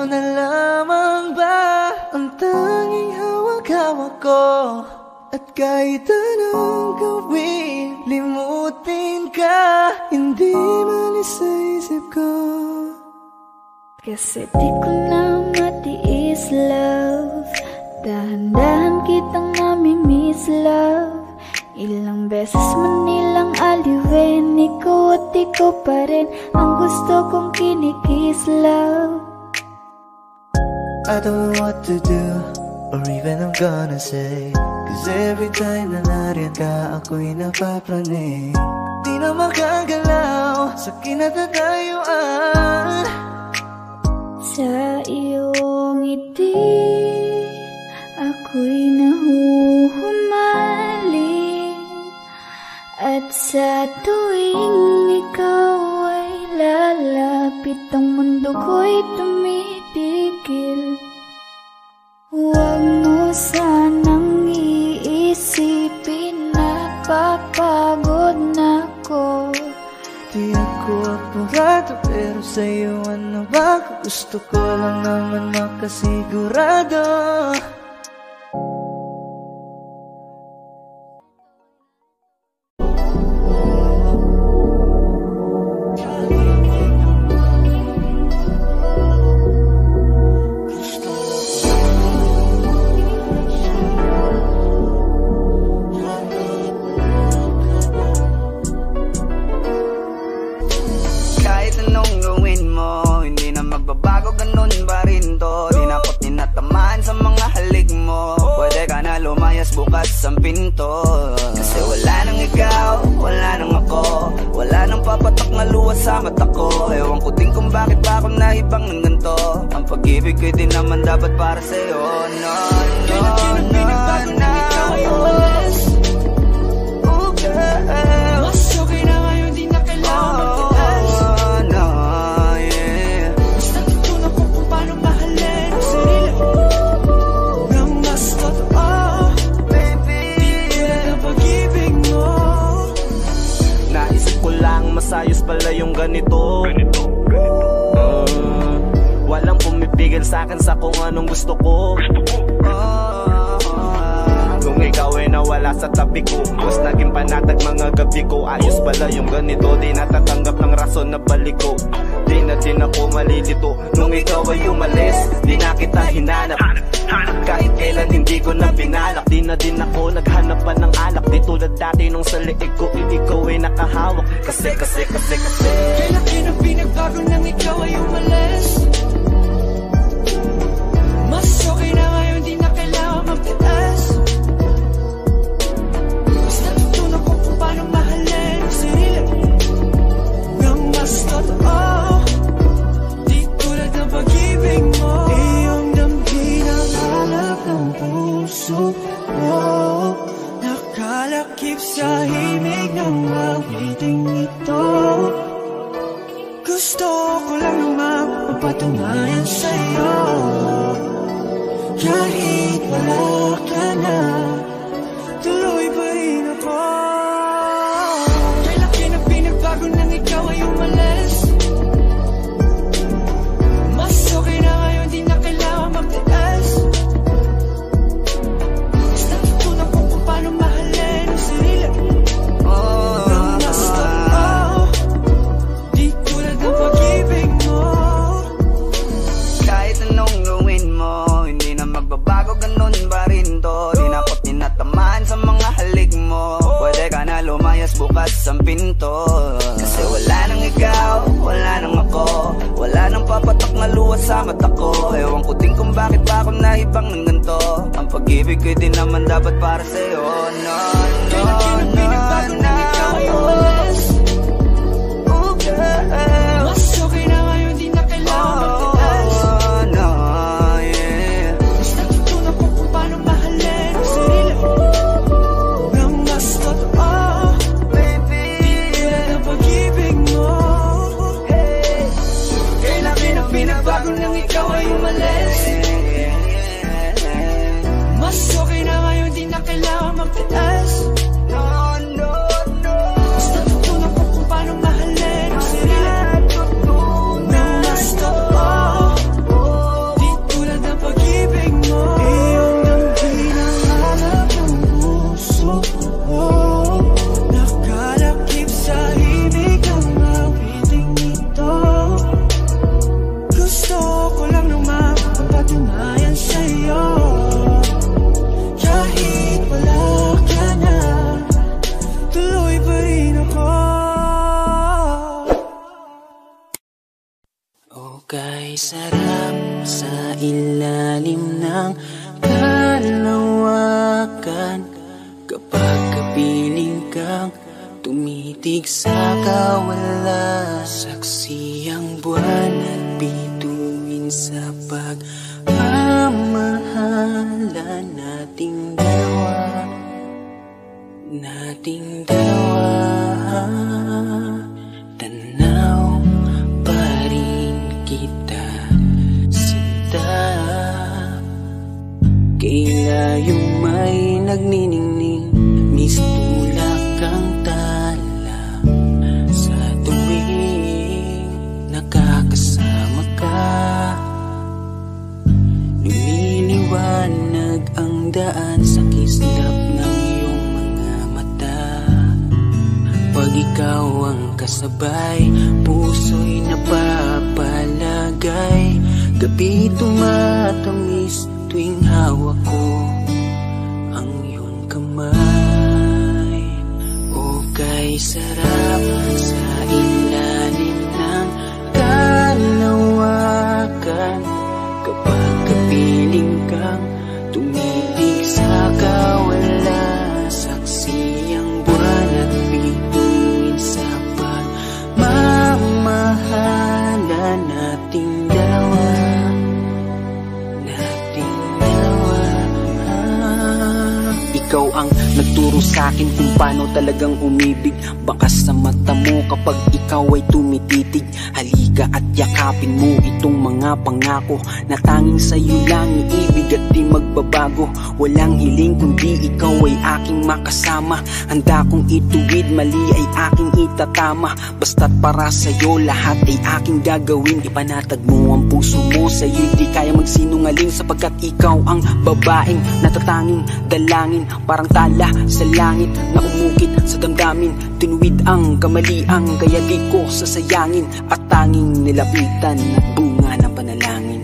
na lamang ba ang tanging hawak-hawak ko? At kahit anong gawin, limutin ka, hindi malis sa isip ko. Kasi di ko na matiis, love. Dahan-dahan kitang nami-miss, love. Ilang beses man nilang aliwin, ikaw at ikaw pa rin ang gusto kong kinikis, love. I don't know what to do, or even I'm gonna say, cause every time na nariyan ka, ako'y napapraning. Di na makagalaw sa kinatatayuan. Sa iyong ngiti, ako'y nahuhumaling. At sa tuwing ikaw ay lalapit, ang mundo ko'y tumitigil. Huwag mo sanang iisipin na papagod na ako. Di ako apurado, pero sa'yo ano ba? Gusto ko lang naman makasigurado. Bukas ang pinto, kasi wala nang ikaw, wala nang ako, wala nang papatak na luwas sa mata ko. Ewan ko din kung bakit ba ako naibang ng ganito. Ang pag-ibig ko'y di naman dapat para sa'yo. No, no, no, no. Oh girl, mas okay na ngayon, di na kailangan magtiis. No, yeah. Basta tutunan ko kung paano mahalin ang sarili nang mas totoo. Masayos pala yung ganito. Walang pumipigil sa'kin sa kung anong gusto ko. Kung ikaw ay nawala sa tabi ko, mas naging panatag mga gabi ko. Ayos pala yung ganito, di natatanggap ng rason na balik ko. Di na din ako malilito nung ikaw ay umalis. Di na kita hinanap, kahit kailan hindi ko na binalak. Di na din ako naghanap pa ng alak. Di tulad dati nung sa liig ko, ikaw ay nakahawak. Kasi kailan kinang pinagbago nang ikaw ay umalis. Mas okay na ngayon, di na kailangan magtiis. Basta tutunan ko kung paano mahalin ang sarili nang mas totoo. Di tulad ng pag-ibig mo. Iyong damhin ang hanap ng puso mo, nakalakip sa himig ng awiting ito. Gusto ko lang naman mapatunayan sa'yo, kahit wala ka na, tuloy pa rin ako. Kailan kinang pinagbago nang ikaw ay umalis. Mas okay na ngayon, di na kailangan magtiis. Basta tutunan ko kung paano mahalin ang sarili nang mas totoo. Di tulad ng pag-ibig mo. Kahit anong gawin mo, hindi na magbabago, ganun pa rin to. Di na ako tinatamaan sa mga halik mo. Pwede ka na lumayas, bukas ang pinto. Kasi wala nang ikaw, wala nang ako, wala nang papatak na luwas sa mata ko. Ewan ko din kung bakit ba ako naibang ng ganito. Ang pag-ibig ko'y di naman dapat para sa'yo. No, no, no, no. Oh girl, mas okay na ngayon, di na kailangan magtiis. no, yeah. Basta tutunan ko kung paano mahalin ang sarili nang mas totoo. kay sarap sa ilalim ng kalawakan kapag kapiling kang tumitig sa kawala. Saksi ang buwan at bituin sa pagmamahala nating dalawa, nating dalawa. Tanaw pa rin kita, sinta. Kailayong may nagniningning, mistulak kang tala sa tuwing nakakasama ka. Lumiliwanag ang daan sa kislap ng iyong mga mata. Pag ikaw ang kasabay, puso'y napapalagay. Gabi tumatamis tuwing hawak ko ang iyong kamay. O kay sarap sa ilalim ng kalawakan kapag kapiling kang tumitig sa kawala. Saksi ang buwan at bituin sa pagmamahala nating dalawa, nating dalawa. Ikaw ang nagturo sa akin kung paano talagang umibig. Baka sa mata mo kapag ikaw ay tumititig. Halika at yakapin mo itong mga pangako na tanging sa'yo lang iibig at di magbabago. Walang hiling kundi ikaw ay aking makasama. Handa kong ituwid, mali ay aking itatama. Basta't para sa'yo lahat ay aking gagawin. Ipanatag mo ang puso mo, sa'yo'y di kaya magsinungaling. Sapagkat ikaw ang babaeng natatanging dalangin, parang tala sa langit na umukit sa damdamin. Tinuwid ang kamaliang, kaya di ko sasayangin. At tanging nilapitan at bunga ng panalangin.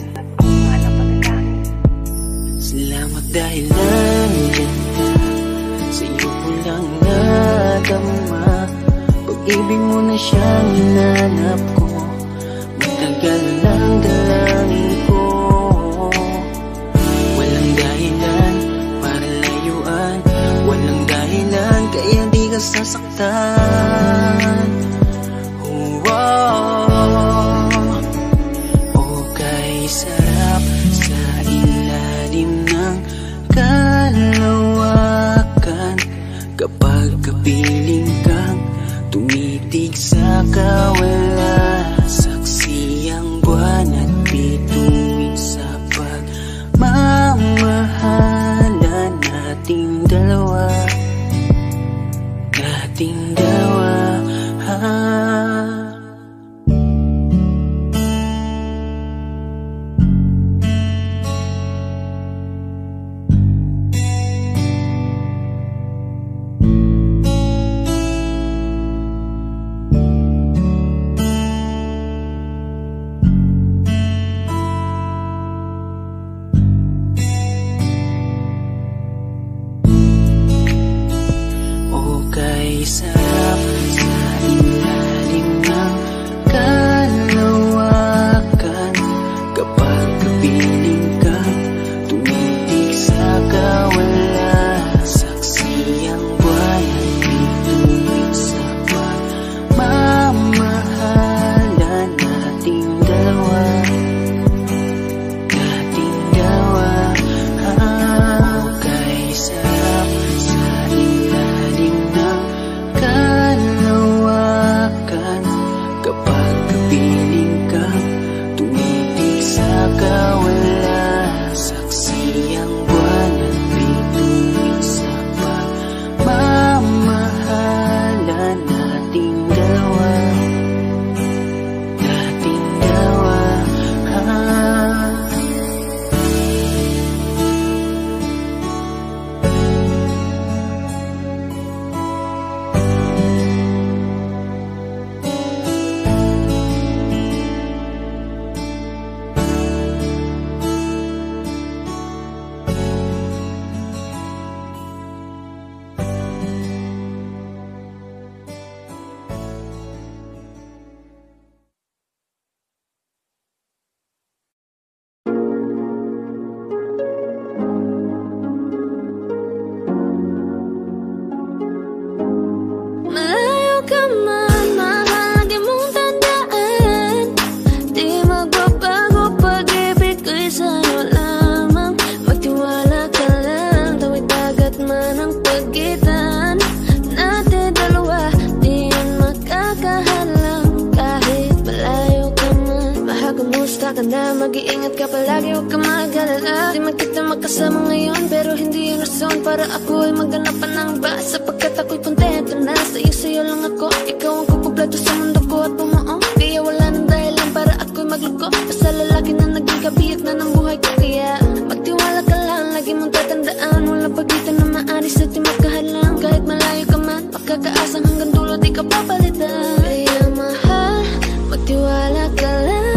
Salamat dahil nandiyan ka, sa iyo ko lang nadama. Pag-ibig mo na siyang hinanap ko, matagal ng dalangin ko. Walang dahilan para layuan, walang dahilan kaya di ka sasaktan. O kay sarap sa ilalim ng kalawakan kapag kapiling kang tumitig sa kawala. Saksi ang buwan at bituin sa pagmamahala nating dalawa, nating dalawa. Sarap sa ilalim ng kalawakan kapag kapiling kang tumitig sa kawala. Saksi ang buwan at bituin sa pagmamahala nating dalawa, nating dalawa. Kay sarap sa ilalim ng kalawakan Sana mag-iingat ka palagi, huwag ka mag-alala. Di man kita makasama ngayon, pero hindi yun rason para ako ay maganapan ng iba. Sapagkat ako'y kontento na sa'yo lang ako. Ikaw ang kukumpleto sa mundo ko at bumuo. Kaya wala nang dahilan para ako'y magluko. Basta lalaki na naging kabiyak na ng buhay ko. Kaya magtiwala ka lang, lagi mong tatandaan. Walang pagitan na maaris at di magkahalang. Kahit malayo ka man, makakaasang hanggang dulo di ka papalitan. Kaya mahal, magtiwala ka lang.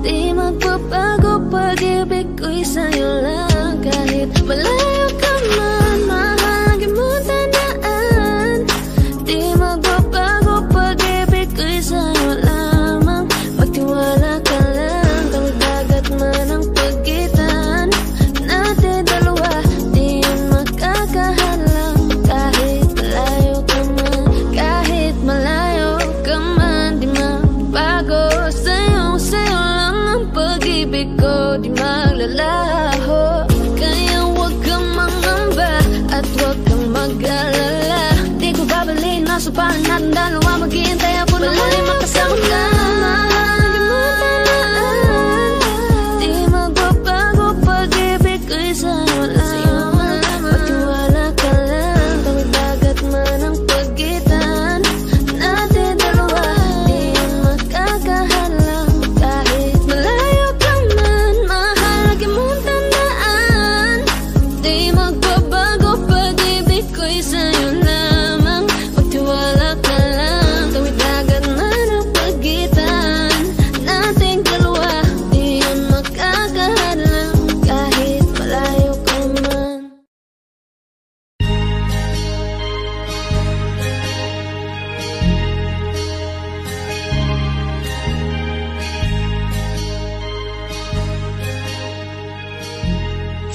Di magpapago pag-ibig ko'y sa'yo lang. Kahit malayo ka man, mahal, lagi mo tandaan. Di magpapago pag-ibig ko'y sa'yo lamang. Magtiwala ka lang, tawid dagat man ang pagitan natin dalawa, di yun makakahalang. Kahit malayo ka man, kahit malayo ka man, di magbago sa'yo lang ang pag-ibig ko, di maglalaho. Kaya huwag kang mangamba at huwag kang mag-alala. Di ko babaliin, masupahan natin dalawa, maghihintay ako na muli makasama ka. Lagi mo tandaan, di magbabago pag-ibig ko'y sa'yo lang. Magtiwala ka lang, tawid dagat man ang pagitan natin dalawa, di yun makakahalang. Kahit malayo ka man, mahal, lagi mong tandaan. Di magbabago pag-ibig ko'y sa'yo lamang. Magtiwala ka lang, tawid dagat man ang pagitan nating dalawa, di yun makakahalang. Kahit malayo ka man.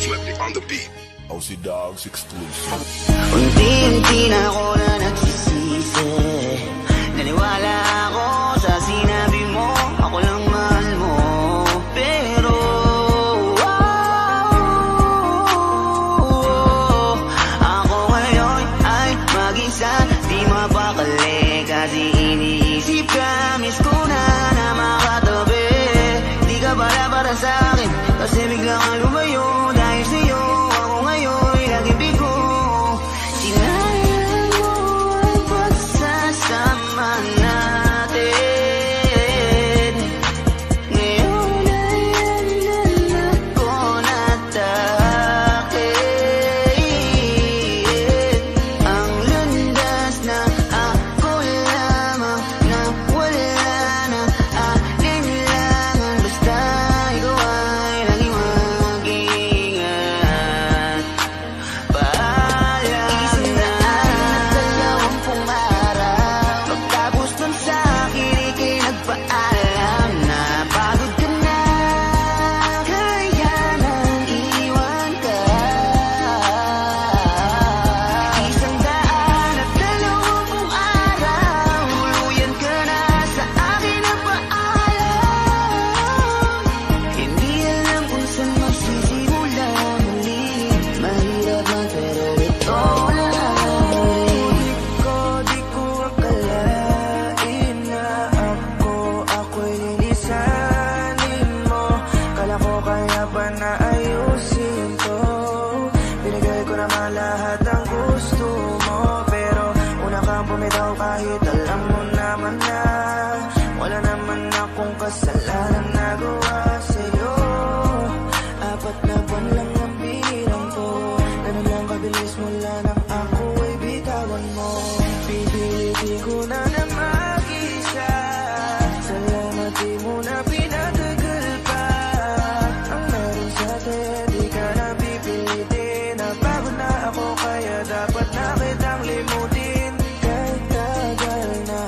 Flipping on the beat. OC Dogs exclusive. Unti-unti na ako na nagsisisi. Naniwala ako sa sinabi mo, ako lang mahal mo. Pero ako ngayon ay mag-isa, di mapakali. Kasi iniisip ka, miss ko na makatabi. Di ka para sa akin, kasi bigla kang lumayo. Dahil sa'yo ako ngayon laging bigo. Sinayang mo ang pagsasama natin. Ngayon ay alam ko na takit ang landas na ako lamang na wala na alinlangan. Basta ikaw ay laging mag-ingat. Paalam na 20 araw, pagtapos nun sa akin ika'y nagpaalam na pagod ka na, kaya nang iwan ka. 120 araw, tuluyan ka na sa akin nagpaalam. Hindi alam kung saan magsisimula muli. Mahirap man pero ito na Di ko akalain na ako'y lilisanin mo. Kala ko kaya ba na ayusin to. Binigay ko naman lahat ang gusto mo, pero una kang bumitaw kahit alam mo naman na wala naman akong kasalanan nagawa sa'yo. 4 na buwan lang ang binilang ko, ganun lang kabilis mula nang ako ay bitawan mo. Pipilitin ko na mag-isa, salamat di mo na pinatagal pa. Ang meron sa atin, di ka na pipilitin. Napagod na ako kaya dapat na kitang limutin. Kahit tagal na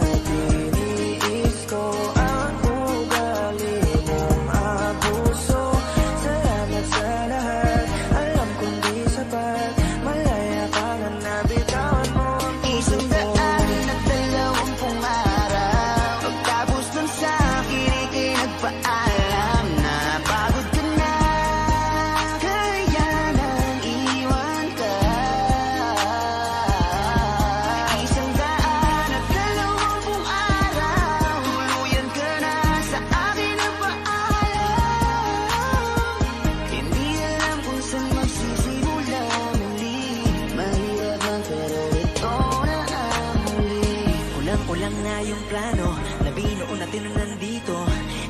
nga yung plano na binuo natin nung nandito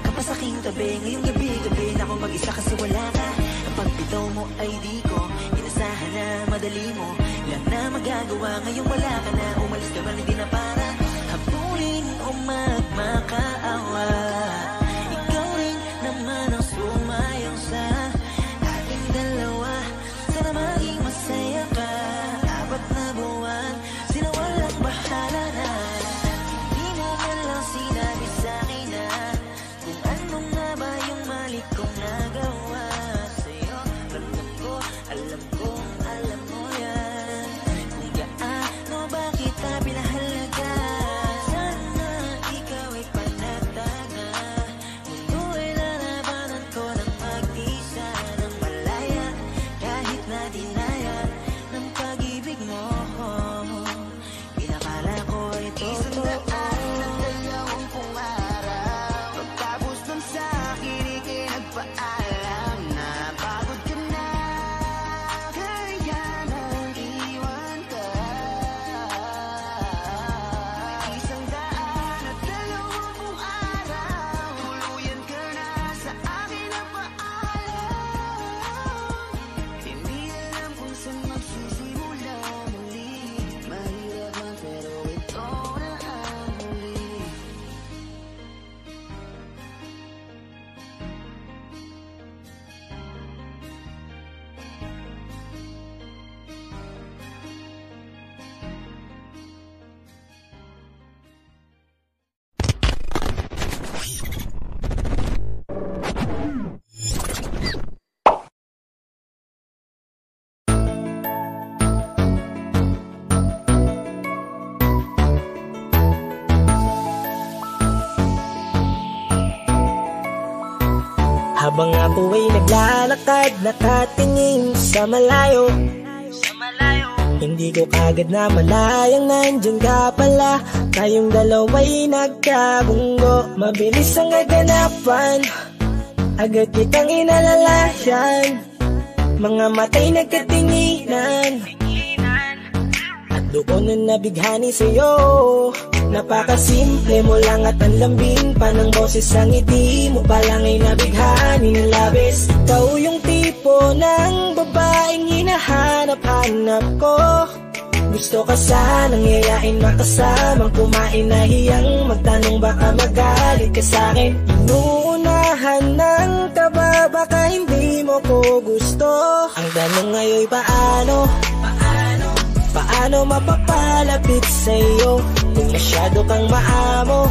ka pa sa aking tabi. Ngayong gabi na ako mag-isa kasi wala ka. Ang pagbitaw mo ay di ko inasahan na madali mo lang na magagawa. Ngayong wala ka na, umalis ka man hindi na para habulin o magmakaawa. Ikaw rin naman ang sumayang sa ating dalawa. Sana maging masaya ka. 4 na buwan, sila walang bahala na. Hindi naman lang sinabi sa'kin na kung ano nga ba yung mali kong nagawa sa'yo. Ramdam ko, alam kong alam mo yan. Kung gaano ba kita pinahalaga. Sana ikaw ay panataga. Mundo ay lalabanan ko ng mag-isa ng malaya. Kahit na dinaya ng pag-ibig mo, pinakala ko ay totoo. Isang dalawang pong araw, pagtapos ng sa'kin ika'y nagpaalam na pagod ka na, kaya nang iwan ka. Isang dalawang pong araw, tuluyan ka na sa akin ang paalam. Hindi alam kung saan magsisimula muli. Mahirap man pero ito na ang huli. Habang ako ay naglalakad, nakatingin sa malayo, hindi ko kagad na malayang nandyan ka pala. Tayong dalawa'y nagkabunggo, mabilis ang aganapan, agad kitang inalalayan. Mga matay nagkatinginan, at doon na nabighani sa'yo. Napakasimple mo lang at ang lambing pa ng boses. Ang ngiti mo pa lang ay nabighani ng labis. Ikaw yung tipo ng babaeng hinahanap-hanap ko. Gusto ka sanang yayain, makasamang kumain, nahiyang magtanong baka magalit ka sa'kin. Inuunahan ng kaba, baka hindi mo ko gusto. Ang tanong ngayon paano? Paano mapapalapit sa'yo kung masyado kang maamo?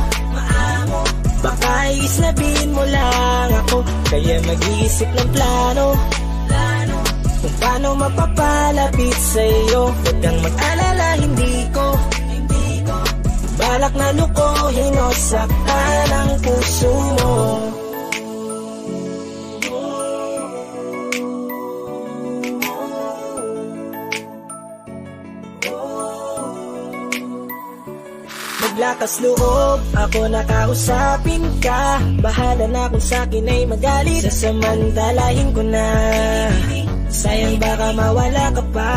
Baka islabin mo lang ako, kaya mag-iisip ng plano kung paano mapapalapit sa'yo. Huwag kang mag-alala, hindi ko balak na lukuhin o saktan ang puso mo. Maglakas loob, ako nakausapin ka. Bahala na kung sa'kin ay magalit, sasamantalahin ko na. Sayang baka mawala ka pa.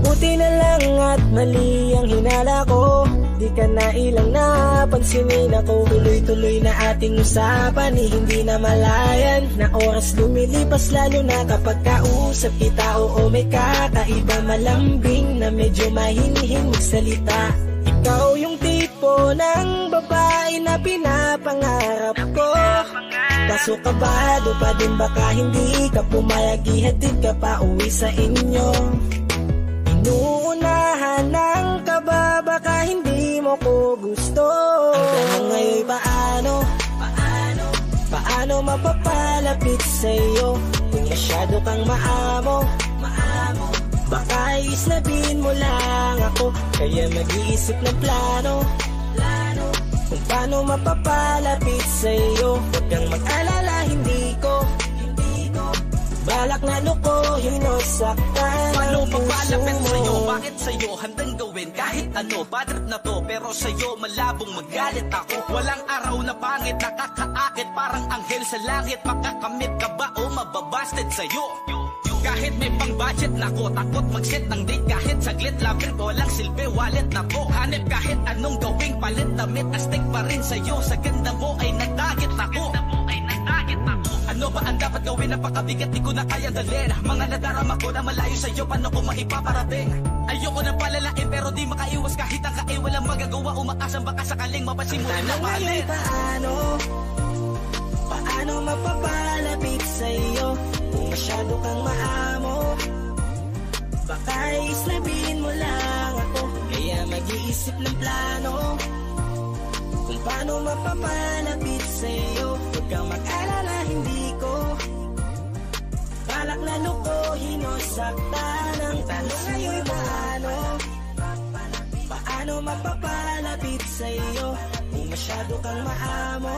Buti na lang at mali ang hinala ko. Di ka na ilang napansinin ako. Tuloy-tuloy na ating usapan, hindi na malayan. Na oras lumilipas lalo na kapag kausap kita. Oo, may kakaiba, malambing na medyo mahinihin magsalita. Ikaw yung tipo ng babae na pinapangarap ko. Kaso kabado pa din, baka hindi ka pumayag, ihatid ka pa uwi sa inyo. Inuunahan ng kaba, baka hindi mo ko gusto. Ang tanong ngayon paano? Paano mapapalapit sa'yo kung masyado kang maamo? Baka islabin mo lang ako, kaya mag-iisip ng plano kung paano mapapalapit sa'yo. Huwag kang mag-alala, hindi ko balak na lukuhin o saktan ang puso mo. Sa'yo, bakit sa'yo handang gawin kahit ano? Bad trip na to, pero sa'yo malabong magalit ako. Walang araw na pangit, nakakaakit parang anghel sa langit. Makakamit ka ba o mababasted sa'yo? Kahit may pang budget na ko, takot mag-set ng date. Kahit saglit, labir ko walang silbi, wallet na ko. Hanip kahit anong gawing palit, damit astig pa rin sa'yo. Sa ganda mo ay nagdagit ako. Ano ba ang dapat gawin? Napakabigat, di ko na kaya dalhin. Mga nadarama ko na malayo sa'yo, paano ko maipaparating? Ayoko na palalain pero di makaiwas kahit ang kain. Walang magagawa, umaasang baka sakaling mapansin mo rin na mahalin. Paano mapapalapit sa'yo kung masyado kang maamo? Baka islabin mo lang ako, kaya mag-iisip ng plano kung paano mapapalapit sa'yo. Huwag kang mag-alala, hindi ko balak na lukuhin o saktan ang tanong ngayon. Paano mapapalapit sa'yo kung masyado kang maamo?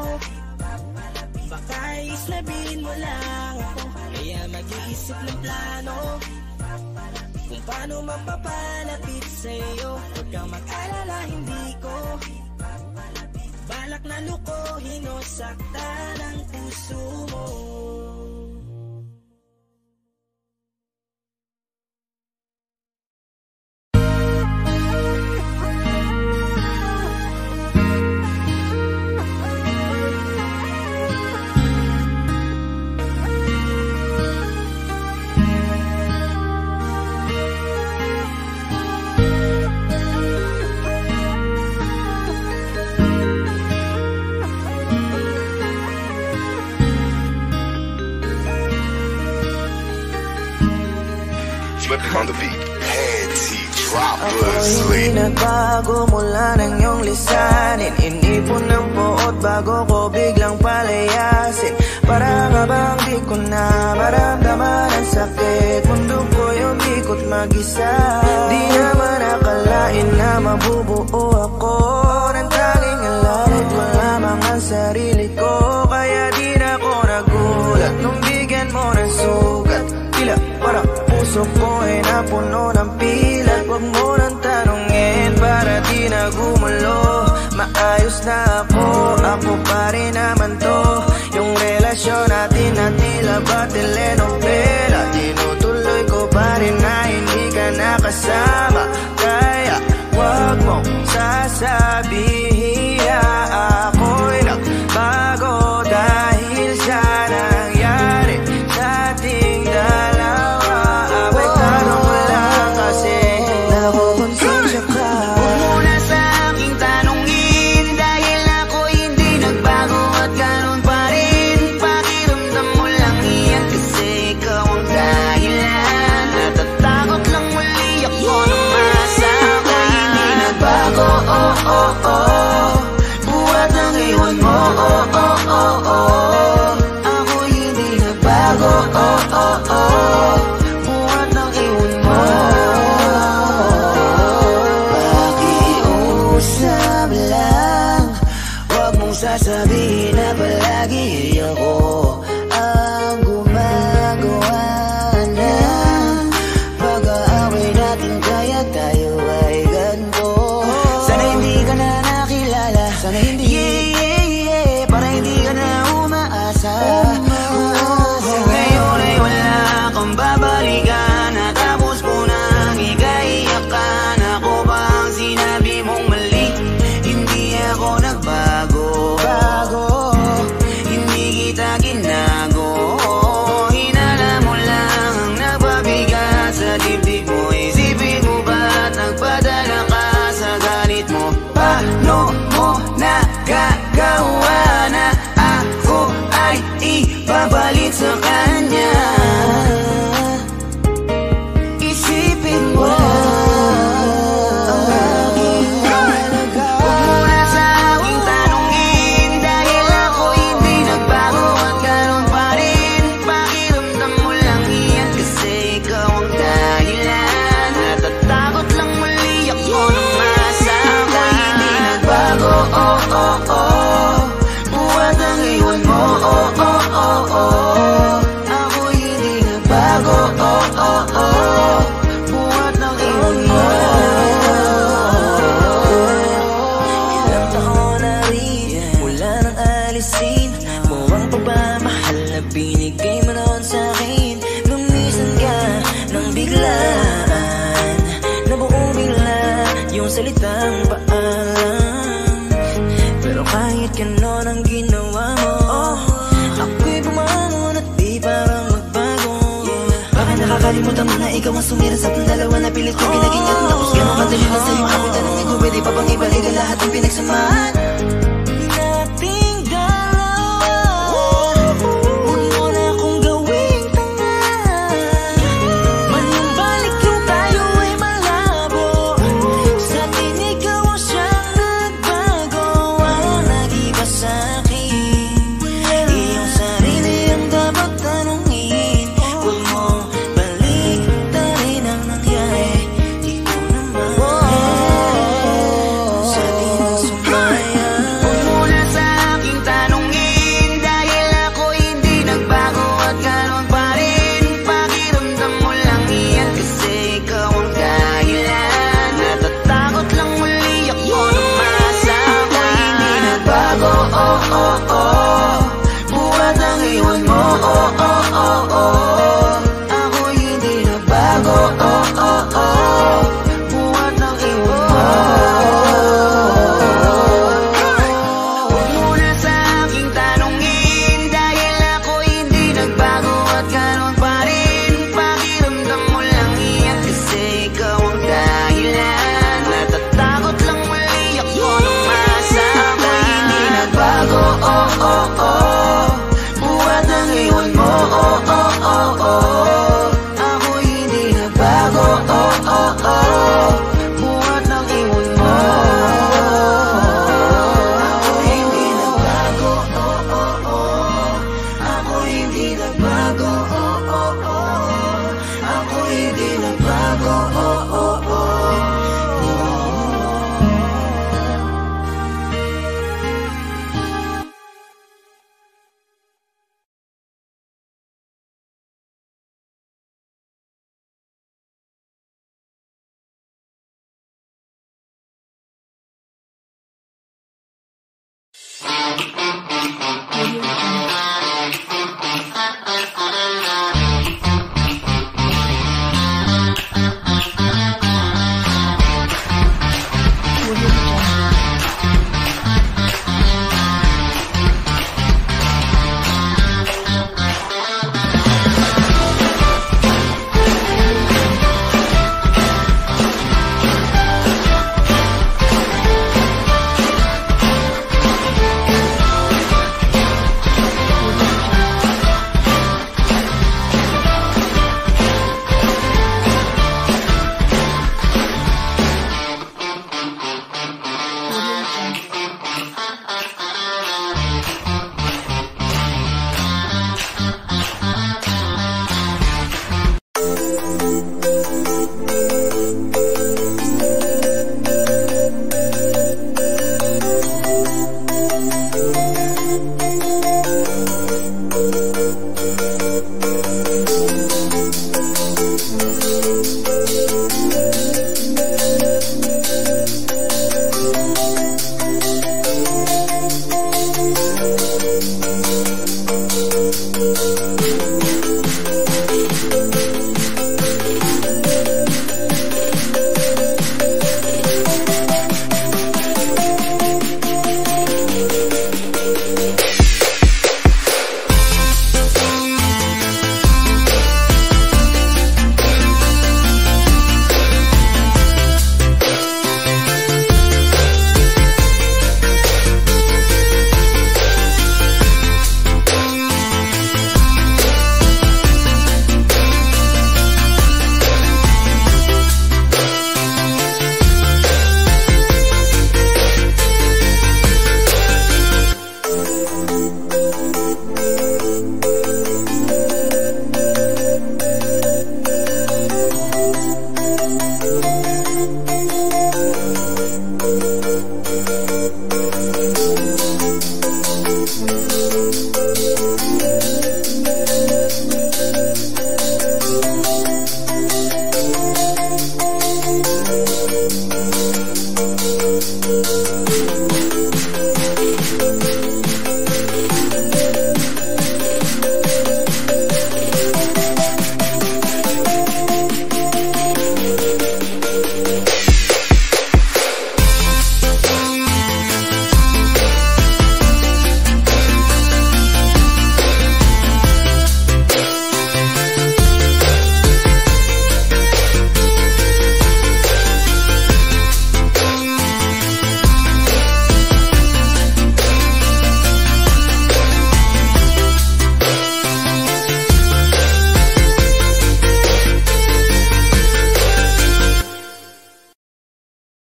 Baka islabin mo lang ako, kaya mag-iisip ng plano kung paano mapapalapit sa'yo. Huwag kang mag-alala, hindi ko balak na lukuhin o saktan ang puso mo. On the beat, panty droppers. Ako'y nagbago mula ng iyong lisanin. Inipon ng buot bago ko biglang palayasin. Para nga bang di ko na maramdaman ang sakit. Mundo ko'y umikot mag-isa. Di naman akalain na mabubuo ako ng tanging alalit ko lamang ang sarili ko. Kaya di na ako nagulat nung bigyan mo ng sugat. Tila parang puso ko ay napuno ng pilat. Huwag mo nang tanungin para di na gumulo. Maayos na ako pa rin naman to. Yung relasyon natin na tila ba telenovela. Tinutuloy ko pa rin na hindi ka nakasama. Kaya huwag mong sasabihin na ako'y nagbago dahil sa nangyari sa ating dalawa. Abay tanong ko lang kasi nakukonsensya ka. Huwag mo na sa aking tanongin dahil ako hindi nagbago at ganun pa rin. Pakiramdam mo lang yan kasi ikaw ang dahilan. Natatakot lang muli ako na masama. Hindi nagbago, oh oh oh. Buhat ng iwan mo, oh oh oh oh. Ako hindi nagbago, oh oh oh. Buhat ng iwan mo. Pakiusap lang, huwag mong sasabihin na palagi ako ang gumagawa ng pag-aaway natin. Kaya tayo ay ganito. Sana hindi ka na nakilala, sana hindi para hindi ka na umaasa. Ngayon ay wala kang babalikan. Natapos mo nang ikaiyakan. Ako ba ang sinabi mong mali? Hindi ako nagbago. salitang paalam. Pero kahit ganon ang ginawa mo, ako'y bumangon at di parang magbago. Baka nakakalimutan mo na ikaw ang sumira sa ating dalawa na pilit ko pinagingan. Tapos ganon kadali na sa'yo ako tanong ko, pwede pa bang ibalik ang lahat ng pinagsama?